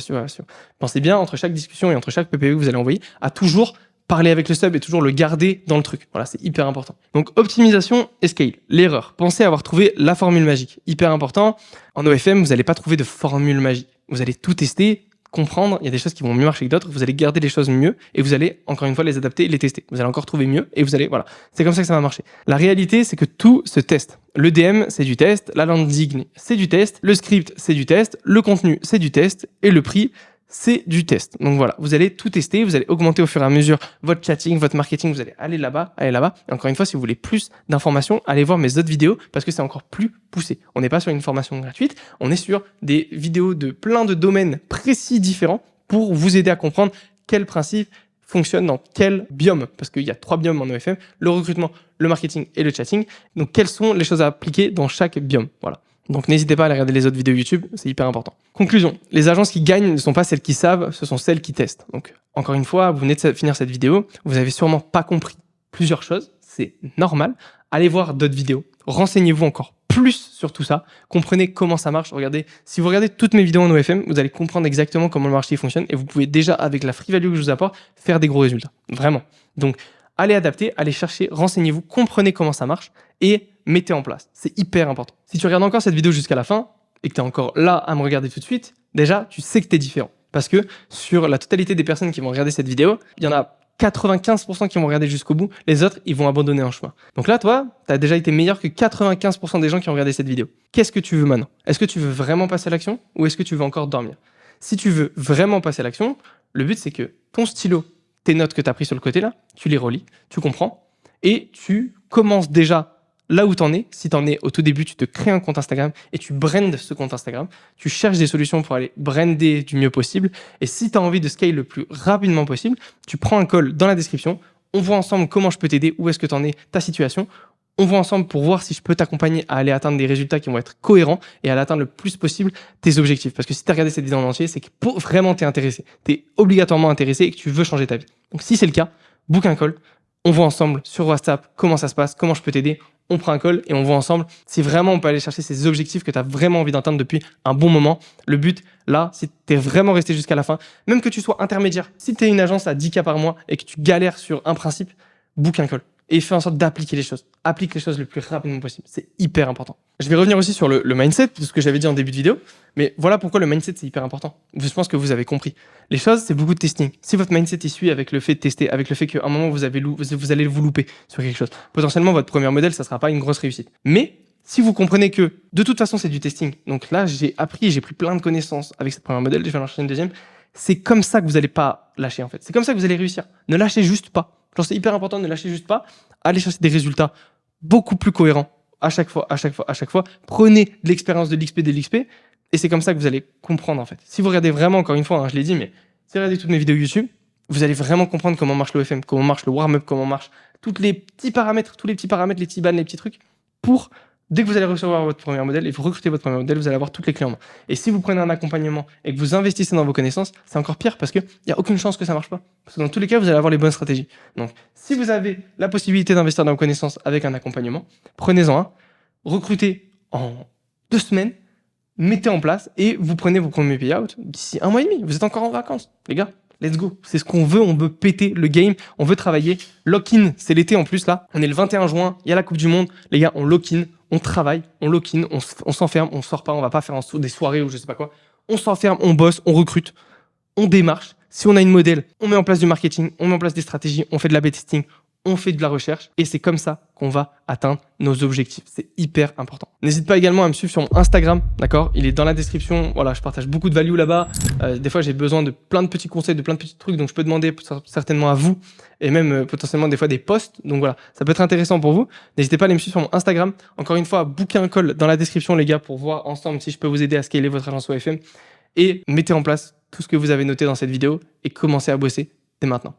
Pensez bien entre chaque discussion et entre chaque PPV que vous allez envoyer à toujours parler avec le sub et toujours le garder dans le truc. Voilà, c'est hyper important. Donc optimisation et scale. L'erreur. Pensez avoir trouvé la formule magique. Hyper important. En OFM, vous n'allez pas trouver de formule magique. Vous allez tout tester, comprendre, il y a des choses qui vont mieux marcher que d'autres, vous allez garder les choses mieux et vous allez encore une fois les adapter, les tester. Vous allez encore trouver mieux et vous allez, voilà. C'est comme ça que ça va marcher. La réalité, c'est que tout se teste. Le DM, c'est du test, la landing, c'est du test, le script, c'est du test, le contenu, c'est du test et le prix, c'est du test. Donc voilà, vous allez tout tester, vous allez augmenter au fur et à mesure votre chatting, votre marketing, vous allez aller là-bas, aller là-bas. Et encore une fois, si vous voulez plus d'informations, allez voir mes autres vidéos parce que c'est encore plus poussé. On n'est pas sur une formation gratuite, on est sur des vidéos de plein de domaines précis différents pour vous aider à comprendre quels principes fonctionne dans quel biome, parce qu'il y a 3 biomes en OFM, le recrutement, le marketing et le chatting. Donc, quelles sont les choses à appliquer dans chaque biome? Voilà. Donc, n'hésitez pas à aller regarder les autres vidéos YouTube, c'est hyper important. Conclusion, les agences qui gagnent ne sont pas celles qui savent, ce sont celles qui testent. Donc, encore une fois, vous venez de finir cette vidéo, vous avez sûrement pas compris plusieurs choses, c'est normal. Allez voir d'autres vidéos, renseignez-vous encore plus sur tout ça, comprenez comment ça marche. Regardez, si vous regardez toutes mes vidéos en OFM, vous allez comprendre exactement comment le marché fonctionne et vous pouvez déjà, avec la free value que je vous apporte, faire des gros résultats. Vraiment. Donc, allez adapter, allez chercher, renseignez-vous, comprenez comment ça marche et mettez en place. C'est hyper important. Si tu regardes encore cette vidéo jusqu'à la fin et que tu es encore là à me regarder tout de suite, déjà, tu sais que tu es différent. Parce que sur la totalité des personnes qui vont regarder cette vidéo, il y en a 95% qui vont regarder jusqu'au bout, les autres, ils vont abandonner en chemin. Donc là, toi, tu as déjà été meilleur que 95% des gens qui ont regardé cette vidéo. Qu'est-ce que tu veux maintenant? Est-ce que tu veux vraiment passer à l'action ou est-ce que tu veux encore dormir? Si tu veux vraiment passer à l'action, le but, c'est que ton stylo, tes notes que tu as prises sur le côté là, tu les relis, tu comprends et tu commences déjà là où tu en es. Si tu en es au tout début, tu te crées un compte Instagram et tu brandes ce compte Instagram. Tu cherches des solutions pour aller brander du mieux possible. Et si tu as envie de scale le plus rapidement possible, tu prends un call dans la description. On voit ensemble comment je peux t'aider, où est-ce que tu en es, ta situation. On voit ensemble pour voir si je peux t'accompagner à aller atteindre des résultats qui vont être cohérents et à atteindre le plus possible tes objectifs. Parce que si tu as regardé cette vidéo en entier, c'est que vraiment tu es intéressé. Tu es obligatoirement intéressé et que tu veux changer ta vie. Donc si c'est le cas, book un call. On voit ensemble sur WhatsApp comment ça se passe, comment je peux t'aider. On prend un call et on voit ensemble si vraiment on peut aller chercher ces objectifs que tu as vraiment envie d'atteindre depuis un bon moment. Le but, là, si tu es vraiment resté jusqu'à la fin, même que tu sois intermédiaire, si tu es une agence à 10K par mois et que tu galères sur un principe, book un call. Et fais en sorte d'appliquer les choses. Applique les choses le plus rapidement possible. C'est hyper important. Je vais revenir aussi sur le mindset, de ce que j'avais dit en début de vidéo. Mais voilà pourquoi le mindset, c'est hyper important. Je pense que vous avez compris. Les choses, c'est beaucoup de testing. Si votre mindset y suit avec le fait de tester, avec le fait qu'à un moment, vous allez vous louper sur quelque chose, potentiellement, votre premier modèle, ça sera pas une grosse réussite. Mais si vous comprenez que, de toute façon, c'est du testing. Donc là, j'ai pris plein de connaissances avec ce premier modèle. Je vais en chercher une deuxième. C'est comme ça que vous n'allez pas lâcher, en fait. C'est comme ça que vous allez réussir. Ne lâchez juste pas. Genre, c'est hyper important, ne lâchez juste pas. Allez chercher des résultats beaucoup plus cohérents à chaque fois. Prenez de l'expérience, de l'XP, de l'XP. Et c'est comme ça que vous allez comprendre, en fait. Si vous regardez vraiment, encore une fois, hein, je l'ai dit, mais si vous regardez toutes mes vidéos YouTube, vous allez vraiment comprendre comment marche l'OFM, comment marche le warm-up, comment marche tous les petits paramètres, les petits bans, les petits trucs pour... Dès que vous allez recevoir votre premier modèle et vous recrutez votre premier modèle, vous allez avoir toutes les clés en main. Et si vous prenez un accompagnement et que vous investissez dans vos connaissances, c'est encore pire parce qu'il n'y a aucune chance que ça ne marche pas. Parce que dans tous les cas, vous allez avoir les bonnes stratégies. Donc, si vous avez la possibilité d'investir dans vos connaissances avec un accompagnement, prenez-en un, recrutez en 2 semaines, mettez en place et vous prenez vos premiers payouts d'ici 1 mois et demi. Vous êtes encore en vacances, les gars. Let's go. C'est ce qu'on veut. On veut péter le game. On veut travailler. Lock-in. C'est l'été en plus là. On est le 21 juin. Il y a la Coupe du Monde. Les gars, on lock-in. On travaille. On lock-in. On s'enferme. On sort pas. On va pas faire des soirées ou je sais pas quoi. On s'enferme. On bosse. On recrute. On démarche. Si on a une modèle, on met en place du marketing. On met en place des stratégies. On fait de l'A/B testing. On fait de la recherche et c'est comme ça qu'on va atteindre nos objectifs. C'est hyper important. N'hésite pas également à me suivre sur mon Instagram, d'accord? Il est dans la description. Voilà, je partage beaucoup de value là-bas. Des fois, j'ai besoin de plein de petits conseils, de plein de petits trucs, donc je peux demander certainement à vous et même potentiellement des fois des posts. Donc voilà, ça peut être intéressant pour vous. N'hésitez pas à aller me suivre sur mon Instagram. Encore une fois, booker un call dans la description, les gars, pour voir ensemble si je peux vous aider à scaler votre agence OFM et mettez en place tout ce que vous avez noté dans cette vidéo et commencez à bosser dès maintenant.